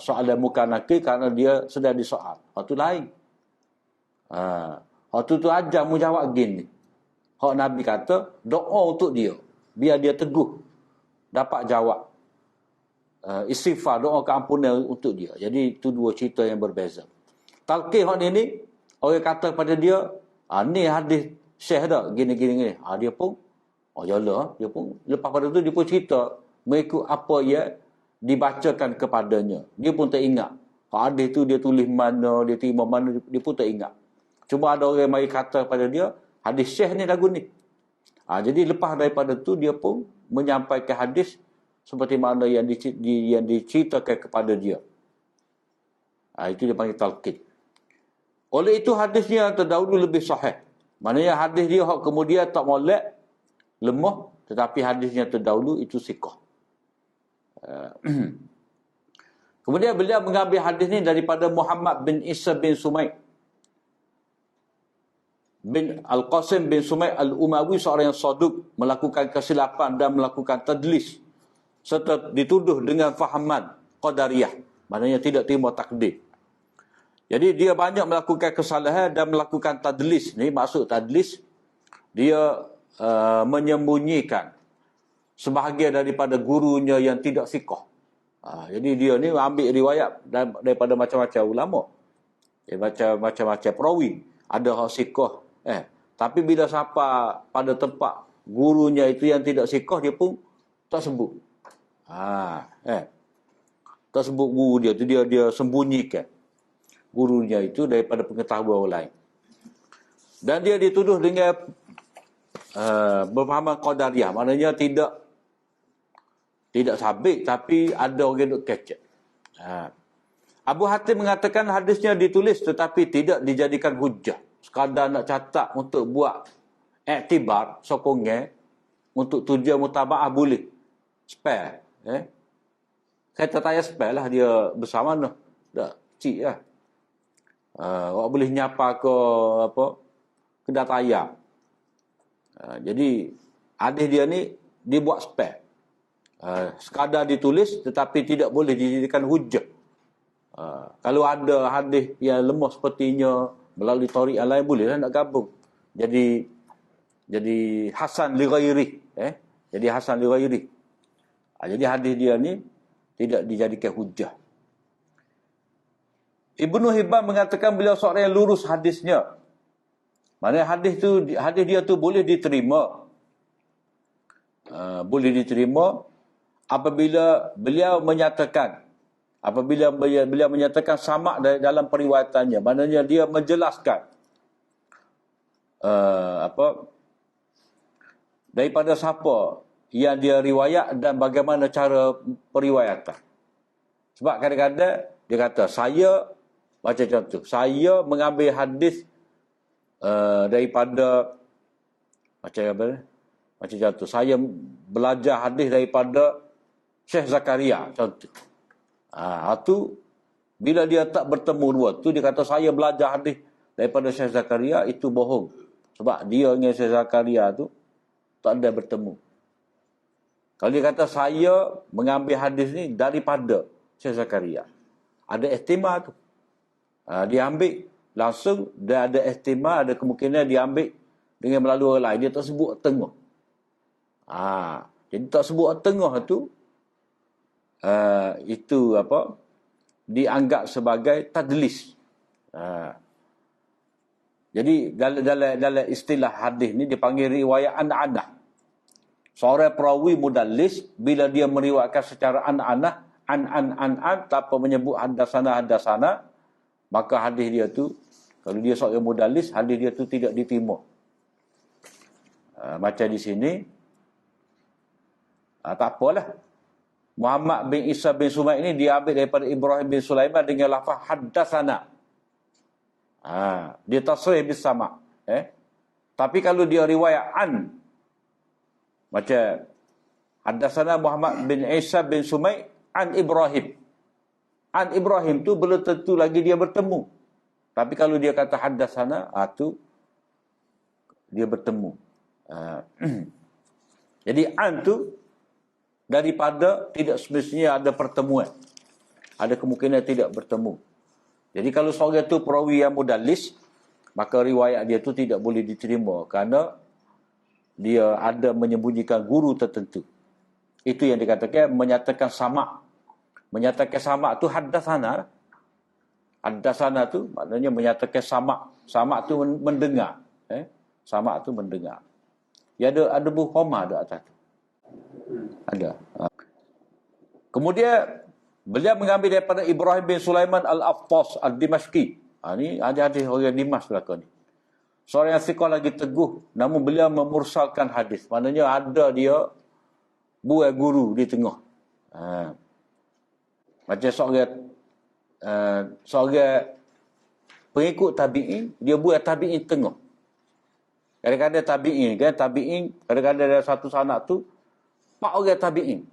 soalan muka nakir, kerana dia sedang disoal. Waktu lain. Waktu tu ajar mu jawab gini. Hak Nabi kata doa untuk dia, biar dia teguh dapat jawab. Istighfar, doa keampunan untuk dia. Jadi itu dua cerita yang berbeza. Talqin hak ni orang kata pada dia, ni hadis Syekh dah gini. Dia pun yalah, dia pun lepas pada tu dia pun cerita mengikut apa yang dibacakan kepadanya. Dia pun tak ingat hadis tu dia tulis mana, dia terima mana, dia pun tak ingat. Cuma ada orang mari kata pada dia, hadis Syekh ni lagu ni. Jadi lepas daripada tu dia pun menyampaikan hadis seperti mana yang diceritakan kepada dia. Itu dia panggil talqin. Oleh itu hadisnya terdahulu lebih sahih. Maknanya hadis dia hak kemudian tak molek, lemah, tetapi hadisnya terdahulu itu siqah. Kemudian beliau mengambil hadis ni daripada Muhammad bin Isa bin Sumay bin Al-Qasim bin Sumay Al-Umawi, seorang yang saduk, melakukan kesilapan dan melakukan tadlis serta dituduh dengan fahaman qadariyah, maknanya tidak terima takdir. Jadi dia banyak melakukan kesalahan dan melakukan tadlis. Ni maksud tadlis, dia menyembunyikan sebahagian daripada gurunya yang tidak siqah. Jadi dia ni ambil riwayat daripada macam-macam ulama. Dia baca macam-macam perawi. Ada hak siqah. Tapi bila sampai pada tempat gurunya itu yang tidak siqah, dia pun tak sebut. Tak sebut guru dia tu, dia sembunyikan gurunya itu daripada pengetahuan orang lain. Dan dia dituduh dengan berfahaman qadariyah, maknanya tidak sabit, tapi ada orang duk kecek. Abu Hatim mengatakan hadisnya ditulis tetapi tidak dijadikan hujah, sekadar nak catat untuk buat iktibar, sokongan untuk tujuan mutaba'ah boleh. Spare. Kata tanya spare lah, dia bersama mana? Tak, cik lah. Awak boleh nyapa ke apa, kedai tayar. Jadi hadis dia ni dibuat spek. Sekadar ditulis tetapi tidak boleh dijadikan hujah. Kalau ada hadis yang lemah sepertinya melalui tariq yang lain, bolehlah nak gabung. Jadi hasan li ghairi, jadi hasan li ghairi. Jadi hadis dia ni tidak dijadikan hujah. Ibnu Hibban mengatakan beliau seorang yang lurus hadisnya. Maksudnya hadis dia tu boleh diterima. Boleh diterima apabila beliau menyatakan sama dalam periwayatannya. Maknanya dia menjelaskan daripada siapa yang dia riwayat dan bagaimana cara periwayatan. Sebab kadang-kadang dia kata, saya macam contoh, saya mengambil hadis daripada macam contoh, saya belajar hadis daripada Syekh Zakaria contoh. Tu bila dia tak bertemu dua tu, dia kata saya belajar hadis daripada Syekh Zakaria, itu bohong. Sebab dia dengan Syekh Zakaria tu tak ada bertemu. Kalau dia kata saya mengambil hadis ni daripada Syekh Zakaria, ada ihtimal tu. Dia ambil langsung, dia ada ihtimal, ada kemungkinan dia ambil dengan melalui orang lain. Dia tak sebut tengah. Jadi tak sebut tengah tu, itu dianggap sebagai tadlis. Jadi dalam istilah hadis ni dipanggil riwayat an-anah. Seorang perawi mudallis bila dia meriwayatkan secara an-anah, an tanpa menyebut hadasana, maka hadis dia tu, kalau dia seorang mudallis, hadis dia tu tidak diterima. Macam di sini, tak apalah. Muhammad bin Isa bin Sumai ini diambil daripada Ibrahim bin Sulaiman dengan lafaz haddasana. Dia tasrih bis sama. Tapi kalau dia riwayat an, macam haddasana Muhammad bin Isa bin Sumai an Ibrahim. An Ibrahim tu belum tentu lagi dia bertemu. Tapi kalau dia kata haddasana, tu dia bertemu. Jadi an tu daripada tidak semestinya ada pertemuan. Ada kemungkinan tidak bertemu. Jadi kalau seorang itu perawi yang mudallis, maka riwayat dia tu tidak boleh diterima kerana dia ada menyembunyikan guru tertentu. Itu yang dikatakan menyatakan sama. Menyatakan sama tu haddasana. Haddasana tu maknanya menyatakan sama. Sama tu mendengar. Sama tu mendengar. Ya ada buku koma ada atas tu. Ada. Kemudian beliau mengambil daripada Ibrahim bin Sulaiman al-Aftas al-Dimashqi. Ni hadis orang Dimash belaka ni. Seorang yang thiqah lagi teguh, namun beliau memursalkan hadis. Maknanya ada dia buat guru di tengah. Macam seorang pengikut tabi'in, dia buat tabi'in tengah. Kadang-kadang tabi'in, kadang-kadang ada satu sanak tu 4 orang tabi'in.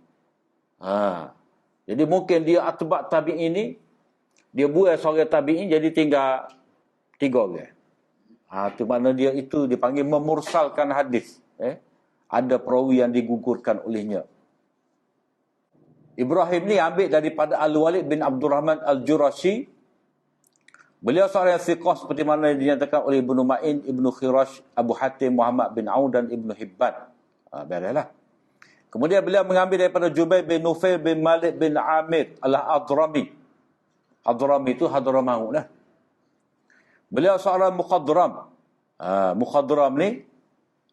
Jadi mungkin dia atbaq tabi'in ni, dia buat seorang tabi'in jadi tinggal 3 orang. Itu makna dia itu dipanggil memursalkan hadis. Ada perawi yang digugurkan olehnya. Ibrahim ni ambil daripada Al-Walid bin Abdurrahman Al-Jurashi. Beliau seorang yang thiqah seperti mana yang dinyatakan oleh Ibnu Ma'in, Ibnu Khirash, Abu Hatim, Muhammad bin Aun dan Ibnu Hibban. Biarlah. Kemudian beliau mengambil daripada Jubair bin Nufail bin Malik bin Amir Al-Hadrami. Hadrami itu Hadramaut lah. Beliau seorang mukhadram. Mukhadram ni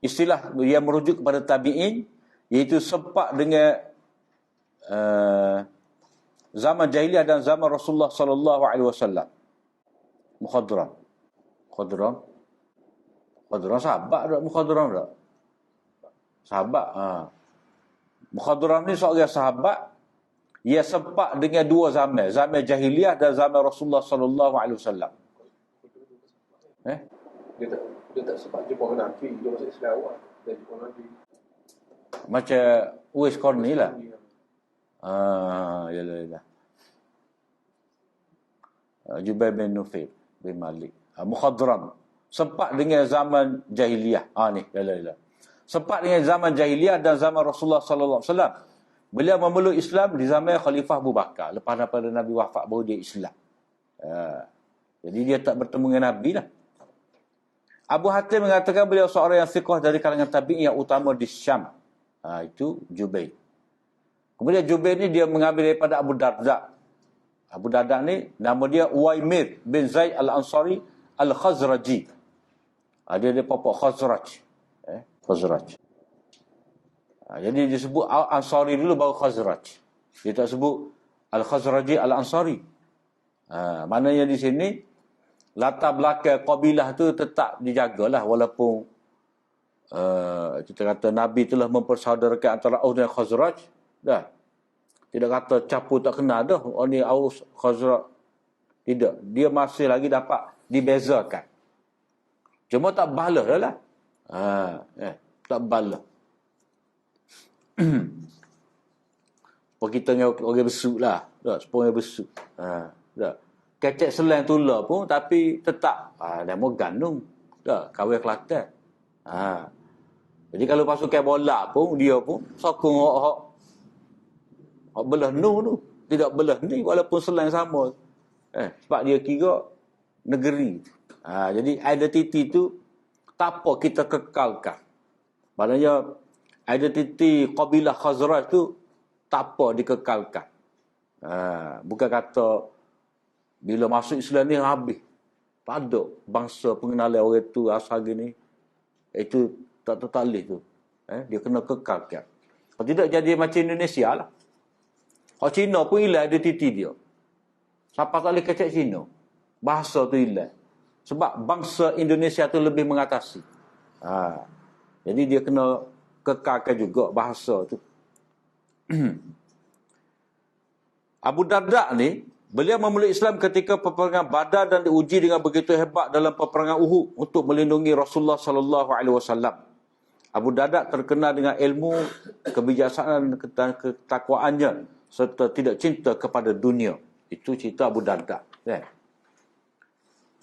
istilah yang merujuk kepada tabi'in, iaitu sempat dengan zaman jahiliah dan zaman Rasulullah sallallahu alaihi wasallam. Mukhadram sahabat tak? Mukhadram tak? Sahabat. Mukhadram ni seorang sahabat ia sempat dengan 2 zaman, zaman jahiliah dan zaman Rasulullah sallallahu alaihi wasallam. Dia tak sempat jumpa Nabi, dia masuk Islam awal dan jumpa Nabi. Macam Uwais Qarni lah. Yalah. Jubair bin Nufail bin Malik. Mukhadram. sempat dengan zaman jahiliyah. Ni, sempat dengan zaman jahiliyah dan zaman Rasulullah sallallahu alaihi wasallam. Beliau memeluk Islam di zaman Khalifah Abu Bakar. Lepas daripada Nabi wafat baru dia Islam. Jadi dia tak bertemu dengan Nabi lah. Abu Hatim mengatakan beliau seorang yang thiqah dari kalangan tabi'in yang utama di Syam. Itu Jubair. Kemudian Jubair ni dia mengambil daripada Abu Darda. Abu Darda ni nama dia Uwaimir bin Zaid al-Ansari al-Khazraji. Dia pokok Khazraj. Khazraj. Jadi disebut Ansari dulu baru Khazraj. Dia tak sebut Al-Khazraji Al-Ansari. Maknanya di sini latar belakang kabilah tu tetap dijagalah walaupun kita kata Nabi telah mempersaudarakan antara Aus dan Khazraj. Dah. Tidak kata campur tak kenal dah. Ni Aus Khazraj. Tidak. Dia masih lagi dapat dibezakan. Cuma tak balah dah lah. Tak balah. Kita dengan orang besuk lah. Sepuluh orang besuk. Kecek selang tular pun tapi tetap dia mau ganung. Kawin Kelantan. Jadi kalau pasukan bola pun dia pun sokong hak belah tu. Tidak belah ni walaupun selang sama. Sebab dia kira negeri. Jadi identiti tu tak apa kita kekalkan. Maknanya identiti kabilah Khazraj tu tak apa dikekalkan. Bukan kata bila masuk Islam ni habis. Tak ada bangsa pengenalan orang tu asal gini. Itu tak tertalih tu. Dia kena kekalkan. Kalau tidak jadi macam Indonesia lah. Kalau Cina pun hilang identiti dia. Siapa tak boleh kecek Cina. Bahasa tu hilang. Sebab bangsa Indonesia tu lebih mengatasi. Jadi dia kena kekalkan juga bahasa tu. Abu Darda ni, beliau memeluk Islam ketika peperangan Badar dan diuji dengan begitu hebat dalam peperangan Uhud untuk melindungi Rasulullah sallallahu alaihi wasallam. Abu Darda terkenal dengan ilmu, kebijaksanaan dan ketakwaannya serta tidak cinta kepada dunia. Itu cerita Abu Darda.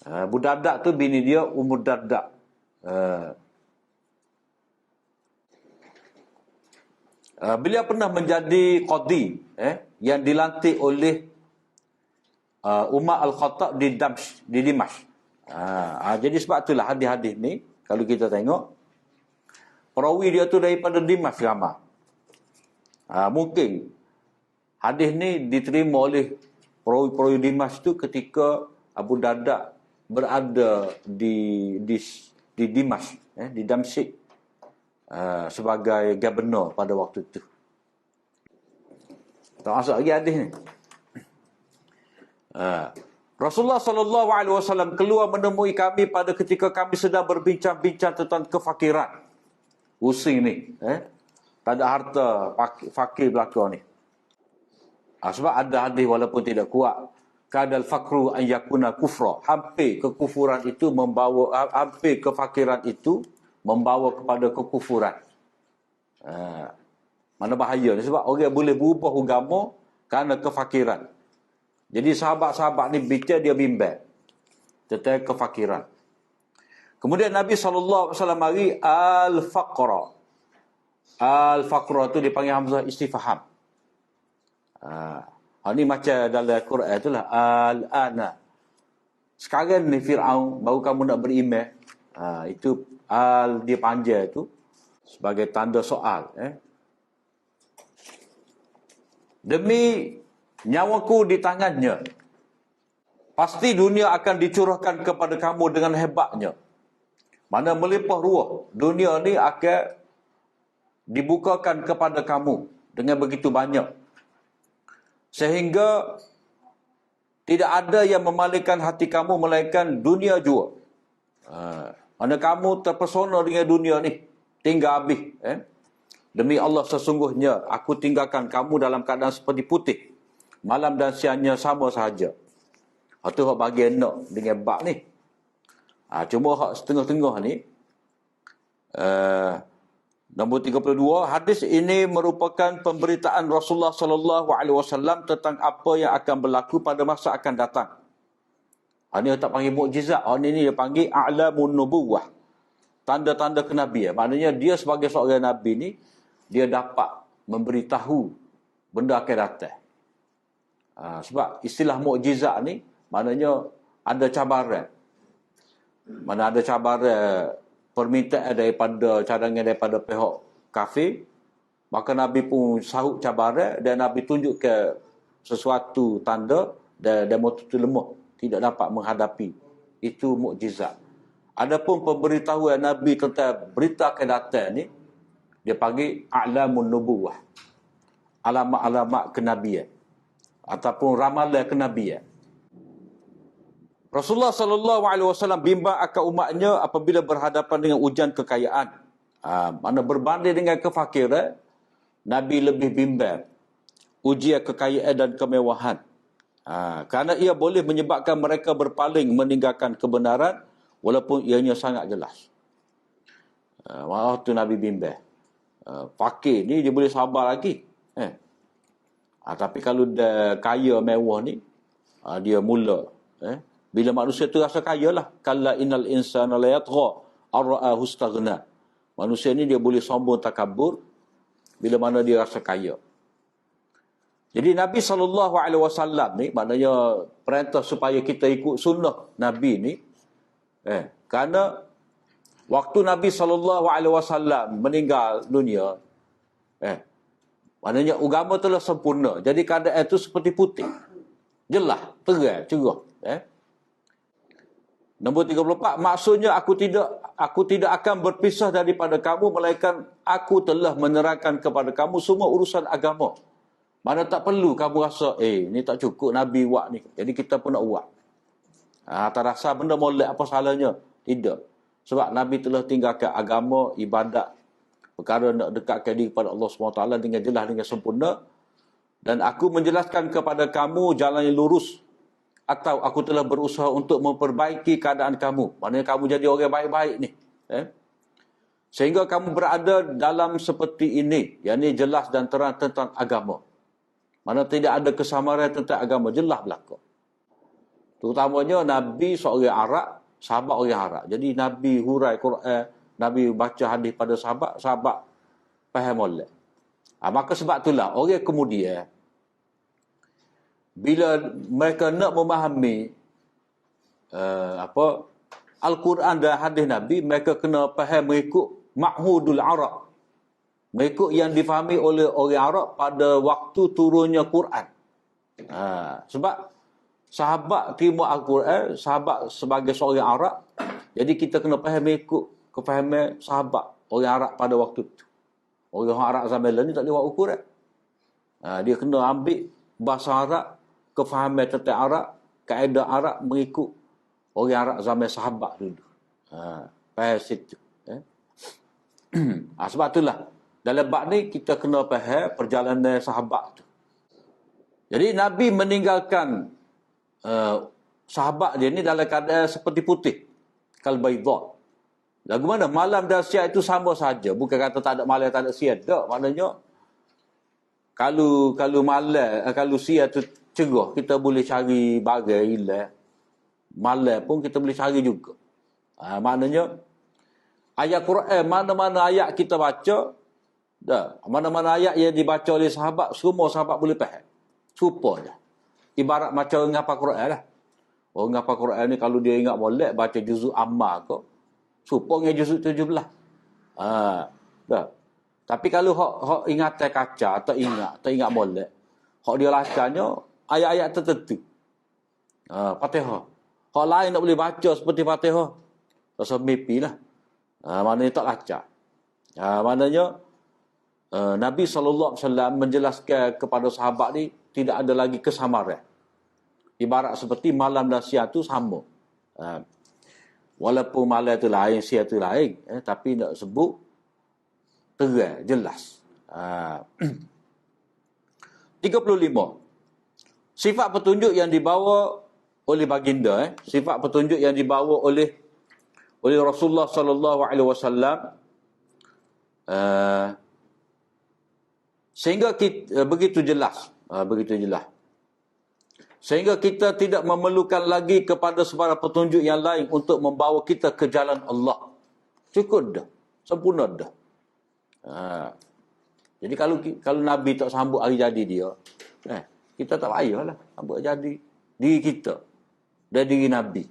Abu Darda tu bini dia Ummu Darda. Beliau pernah menjadi qadi yang dilantik oleh Umar Al-Khattab di Dimashq. Jadi sebab itulah hadis-hadis ni kalau kita tengok perawi dia tu daripada Dimashq ramai. Mungkin hadis ni diterima oleh perawi-perawi Dimashq tu ketika Abu Darda berada di Dimashq, di Damsyik sebagai gubernur pada waktu itu. Tak masuk lagi hadis ni. Rasulullah sallallahu alaihi wasallam keluar menemui kami pada ketika kami sedang berbincang-bincang tentang kefakiran. Pusing ni, tak ada harta, fakir belakang ni. Sebab ada hadis walaupun tidak kuat, kadal fakru an yakuna kufra. Hampir kekufuran itu hampir kefakiran itu membawa kepada kekufuran. Mana bahaya ni sebab orang boleh berubah agama kerana kefakiran. Jadi sahabat-sahabat ni bincang dia bimbang tentang kefakiran. Kemudian Nabi sallallahu alaihi wasallam mari al-faqra. Al-faqra tu dipanggil hamzah istifham. Ini macam dalam Quran itulah al-ana. Sekarang ni Firaun baru kamu nak beriman. Itu al dia panjang tu sebagai tanda soal. Demi nyawaku di tangannya, pasti dunia akan dicurahkan kepada kamu dengan hebatnya. Mana melimpah ruah, dunia ni akan dibukakan kepada kamu dengan begitu banyak. Sehingga tidak ada yang memalingkan hati kamu melainkan dunia jua. Mana kamu terpesona dengan dunia ni, tinggal habis. Demi Allah sesungguhnya aku tinggalkan kamu dalam keadaan seperti putih. Malam dan siangnya sama sahaja. Itu hak bagian nak dengan bak ni. Cuma hak setengah-tengah ni. Nombor 32, hadis ini merupakan pemberitaan Rasulullah sallallahu alaihi wasallam tentang apa yang akan berlaku pada masa akan datang. Ini tak panggil mukjizat. Ini dia panggil a'lamun nubuwah. Tanda-tanda kenabian. Maknanya dia sebagai seorang nabi ni, dia dapat memberitahu benda akan datang. Sebab istilah mukjizat ni, maknanya ada cabaran. Mana ada cabaran permintaan daripada cadangan daripada pihak kafir, maka Nabi pun sahut cabaran dan Nabi tunjuk ke sesuatu tanda dan motu lemah tidak dapat menghadapi. Itu mukjizat. Adapun pemberitahuan Nabi tentang berita akan datang ni, dia panggil a'lamun nubuwah. Alamat-alamat kenabian ataupun ramalan kenabian. Rasulullah sallallahu alaihi wasallam bimbang akan umatnya apabila berhadapan dengan ujian kekayaan. Mana berbanding dengan kefakiran, Nabi lebih bimbang ujian kekayaan dan kemewahan. Kerana ia boleh menyebabkan mereka berpaling meninggalkan kebenaran walaupun ianya sangat jelas. Waktu Nabi bimbang. Fakir ni dia boleh sabar lagi. Tapi kalau dia kaya mewah ni, dia mula. Bila manusia tu rasa kaya lah. Kalla innal insana la yatgha ar-ra'ahu istaghna. Manusia ni dia boleh sombong takabur bila mana dia rasa kaya. Jadi Nabi SAW ni, maknanya perintah supaya kita ikut sunnah Nabi ni, kerana waktu Nabi SAW meninggal dunia, maknanya agama telah sempurna. Jadi keadaan itu seperti putih. Jelas, terang, cerah. Nombor 34, maksudnya aku tidak akan berpisah daripada kamu, melainkan aku telah menerangkan kepada kamu semua urusan agama. Mana tak perlu kamu rasa, ni tak cukup Nabi buat ni, jadi kita pun nak buat. Tak rasa benda molek apa salahnya. Tidak. Sebab Nabi telah tinggalkan agama, ibadat, perkara nak dekatkan diri kepada Allah SWT dengan jelas, dengan sempurna. Dan aku menjelaskan kepada kamu jalan yang lurus. Atau aku telah berusaha untuk memperbaiki keadaan kamu. Maknanya kamu jadi orang baik-baik ni. Sehingga kamu berada dalam seperti ini. Yang ini jelas dan terang tentang agama. Mana tidak ada kesamaran tentang agama. Jelas belaka. Terutamanya Nabi seorang Arab, sahabat orang Arab. Jadi Nabi hurai Quran, Nabi baca hadis pada sahabat, sahabat faham molek. Maka sebab itulah orang kemudian, bila mereka nak memahami Al-Quran dan hadis Nabi, mereka kena faham mengikut ma'hudul Arab. Mengikut yang difahami oleh orang Arab pada waktu turunnya Quran. Sebab sahabat terima Al-Quran, sahabat sebagai seorang Arab, jadi kita kena faham mengikut kefahaman sahabat orang Arab pada waktu itu. Orang Arab zaman lain ni tak boleh buat Al-Quran. Dia kena ambil bahasa Arab, kefahaman tentang Arab, kaedah Arab mengikut orang Arab zaman sahabat dulu. Faham situ. Sebab itulah dalam bab ni kita kena faham perjalanan sahabat tu. Jadi Nabi meninggalkan sahabat dia ni dalam keadaan seperti putih. Kalbaidha. Lagu mana? Malam dan siang itu sama saja. Bukan kata tak ada malam, tak ada siang. Tak. Maknanya kalau malam, kalau siang tu cerah, kita boleh cari bagai hilang. Malam pun kita boleh cari juga. Maknanya ayat Quran, mana-mana ayat kita baca, mana-mana ayat yang dibaca oleh sahabat, semua sahabat boleh faham. Serupa je. Ibarat macam orang ngapal Quran lah. Orang ngapal Quran ni kalau dia ingat molek, baca juzuk Ammar ke, serupa dengan juzuk 17. Tapi kalau hok ingat kaca, tak ingat molek, hok dia lacanya ayat-ayat tertentu. Fatihah. Hak lain tak boleh baca seperti Fatihah. Rasa mimpi lah. Maknanya tak lacak. Maknanya Nabi SAW menjelaskan kepada sahabat ni tidak ada lagi kesamaran. Ibarat seperti malam dan siang tu sama. Walaupun malam tu lain, siang tu lain, tapi nak sebut terang, jelas. 35. Sifat petunjuk yang dibawa oleh baginda, sifat petunjuk yang dibawa oleh Rasulullah sallallahu alaihi wasallam, sehingga kita, begitu jelas. Sehingga kita tidak memerlukan lagi kepada sebarang petunjuk yang lain untuk membawa kita ke jalan Allah. Cukup dah. Sempurna dah. Jadi kalau Nabi tak sambut hari jadi dia, kita tak payahlah sambut jadi diri kita dan diri Nabi.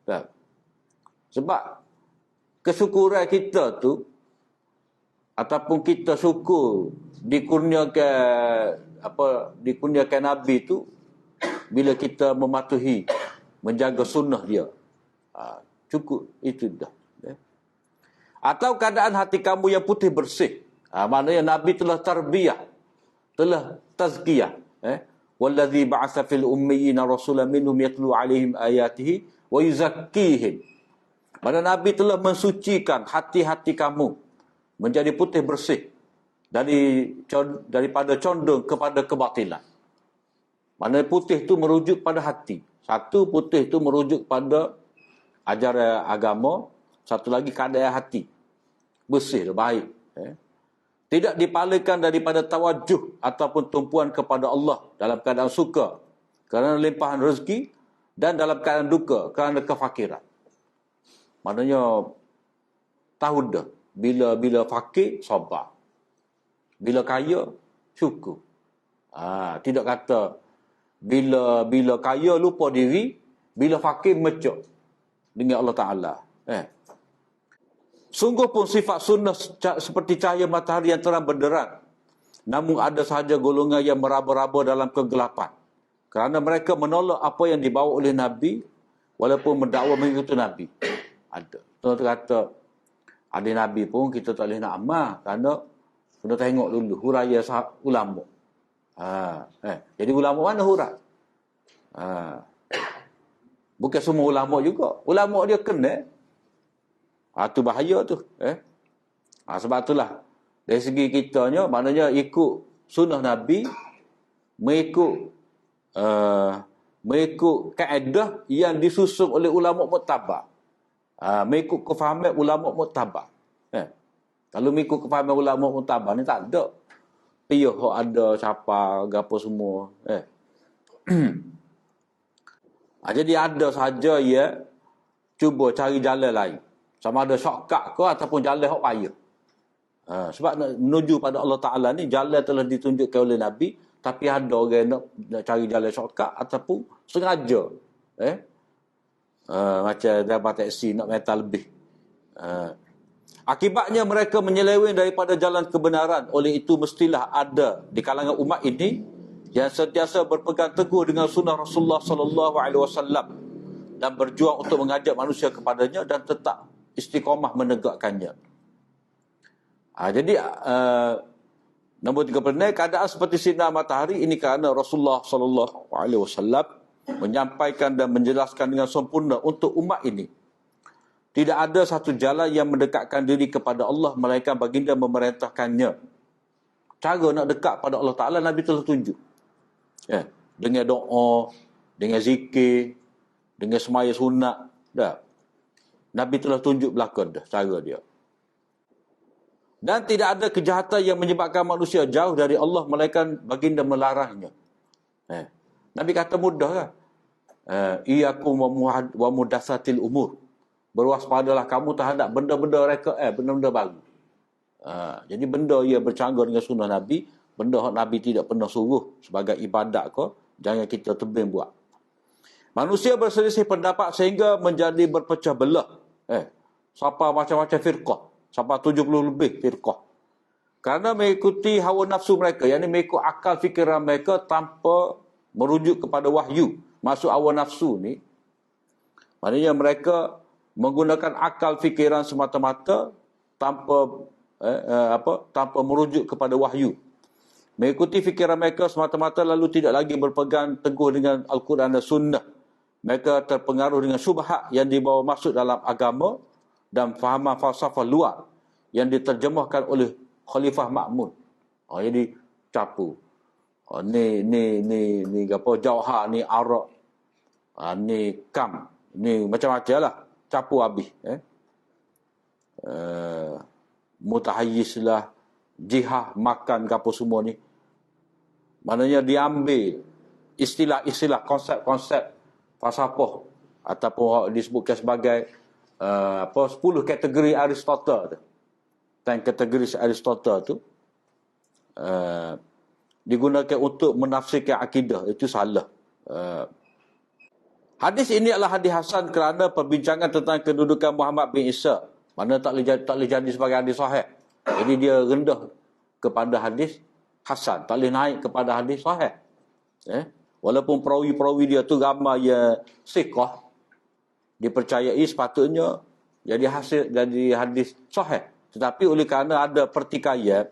Tak. Sebab kesyukuran kita tu, ataupun kita syukur dikurniakan Nabi tu bila kita mematuhi, menjaga sunnah dia. Cukup itu dah. Atau keadaan hati kamu yang putih bersih. Maknanya Nabi telah tarbiyah, telah tazkiyah. Wallazi ba'atsa fil ummiyina rasulan minhum yatlu 'alaihim ayatihi wa yuzakkihim. Mana Nabi telah mensucikan hati-hati kamu menjadi putih bersih daripada condong kepada kebatilan. Mana putih itu merujuk pada hati. Satu, putih itu merujuk pada ajaran agama. Satu lagi keadaan hati. Bersih, baik. Tidak dipalakan daripada tawajuh ataupun tumpuan kepada Allah dalam keadaan suka kerana limpahan rezeki dan dalam keadaan duka kerana kefakiran. Maknanya tahu dah bila fakir sabar. Bila kaya syukur. Tidak kata bila kaya lupa diri, bila fakir mecuk dengan Allah Taala. Sungguh pun sifat sunnah seperti cahaya matahari yang terang benderang. Namun ada sahaja golongan yang meraba-raba dalam kegelapan. Kerana mereka menolak apa yang dibawa oleh Nabi walaupun mendakwa mengikuti Nabi. Ada. Tuan kata, ada Nabi pun kita tak boleh nak amal kerana kena tengok dulu huraya ulama. Jadi ulama mana hurai? Bukan semua ulama juga. Ulama dia kena. Tu bahaya tu. Sebab itulah dari segi kitanya, maknanya ikut sunnah Nabi, mengikut kaedah yang disusun oleh ulama muktabar. Mengikut kefahaman ulama muktabar. Kalau mengikut kefahaman ulama muktabar ni tak ada. Piyah ada siapa gapo semua. Jadi ada saja ya cuba cari jalan lain. Sama ada shortcut ke ataupun jalan hok payah. Sebab nak menuju pada Allah Ta'ala ni, jalan telah ditunjukkan oleh Nabi, tapi ada orang nak cari jalan shortcut ataupun sengaja. Macam dapat taksi nak metal lebih. Akibatnya mereka menyeleweng daripada jalan kebenaran. Oleh itu mestilah ada di kalangan umat ini yang sentiasa berpegang teguh dengan sunnah Rasulullah SAW dan berjuang untuk mengajak manusia kepadanya dan tetap istiqamah menegakkannya. Jadi nombor 3, keadaan seperti sinar matahari ini kerana Rasulullah SAW menyampaikan dan menjelaskan dengan sempurna untuk umat ini. Tidak ada satu jalan yang mendekatkan diri kepada Allah melainkan baginda memerintahkannya. Cara nak dekat pada Allah Ta'ala Nabi telah tunjuk. Dengan doa, dengan zikir, dengan semaya sunat. Nabi telah tunjuk belakang dah cara dia. Dan tidak ada kejahatan yang menyebabkan manusia jauh dari Allah melainkan baginda melarangnya. Nabi kata mudah kan? Iyyakum wa muhdatsatil umur. Berwaspadalah kamu terhadap benda-benda reka, benda-benda baru. Jadi benda ia bercanggah dengan sunnah Nabi, benda yang Nabi tidak pernah suruh sebagai ibadat ke, jangan kita tebing buat. Manusia berselisih pendapat sehingga menjadi berpecah belah. Siapa macam-macam firqah, siapa 70 lebih firqah. Kerana mengikuti hawa nafsu mereka, yakni mengikut akal fikiran mereka tanpa merujuk kepada wahyu. Maksud hawa nafsu ni, maknanya mereka menggunakan akal fikiran semata-mata tanpa tanpa merujuk kepada wahyu. Mengikuti fikiran mereka semata-mata lalu tidak lagi berpegang teguh dengan Al-Quran dan Sunnah. Mereka terpengaruh dengan syubhat yang dibawa masuk dalam agama dan fahaman falsafah luar yang diterjemahkan oleh Khalifah Ma'mun. Jadi capu. Ni apa Jauhar, ni Arak, ni Kam, ni macam-macam lah. Capu habis. Mutahayyiz lah, jihad, makan ke apa semua ni. Maknanya diambil istilah-istilah, konsep-konsep falsafah ataupun orang disebutkan sebagai 10 kategori Aristotle tu. Dan kategori Aristotle tu digunakan untuk menafsirkan akidah, itu salah. Hadis ini adalah hadis hasan kerana perbincangan tentang kedudukan Muhammad bin Isa, mana tak boleh jadi sebagai hadis sahih. Jadi dia rendah kepada hadis hasan, tak boleh naik kepada hadis sahih. Walaupun perawi-perawi dia tu ramai yang siqah, dipercayai, sepatutnya jadi hadis sahih. Tetapi oleh kerana ada pertikaian,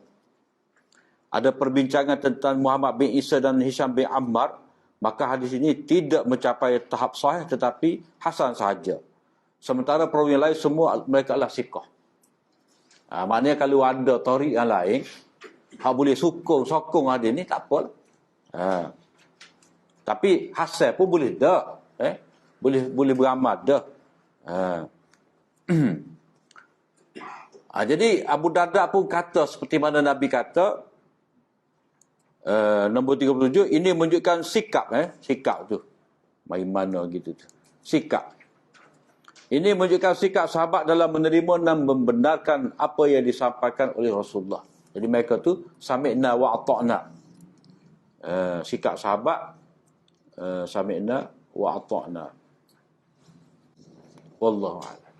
ada perbincangan tentang Muhammad bin Isa dan Hisham bin Ammar, maka hadis ini tidak mencapai tahap sahih tetapi hasan sahaja. Sementara perawi yang lain semua mereka adalah siqah. Maknanya kalau ada tarik yang lain, hak boleh sokong hadis ni, tak apa. Tapi hasan pun boleh dah. Boleh beramal dah. Jadi Abu Darda pun kata seperti mana Nabi kata, nombor 37, ini menunjukkan sikap. Sikap tu main mana gitu tu. Sikap. Ini menunjukkan sikap sahabat dalam menerima dan membenarkan apa yang disampaikan oleh Rasulullah. Jadi mereka tu sami'na wa ata'na. Sikap sahabat, sami'na wa ata'na. Wallahu a'lam.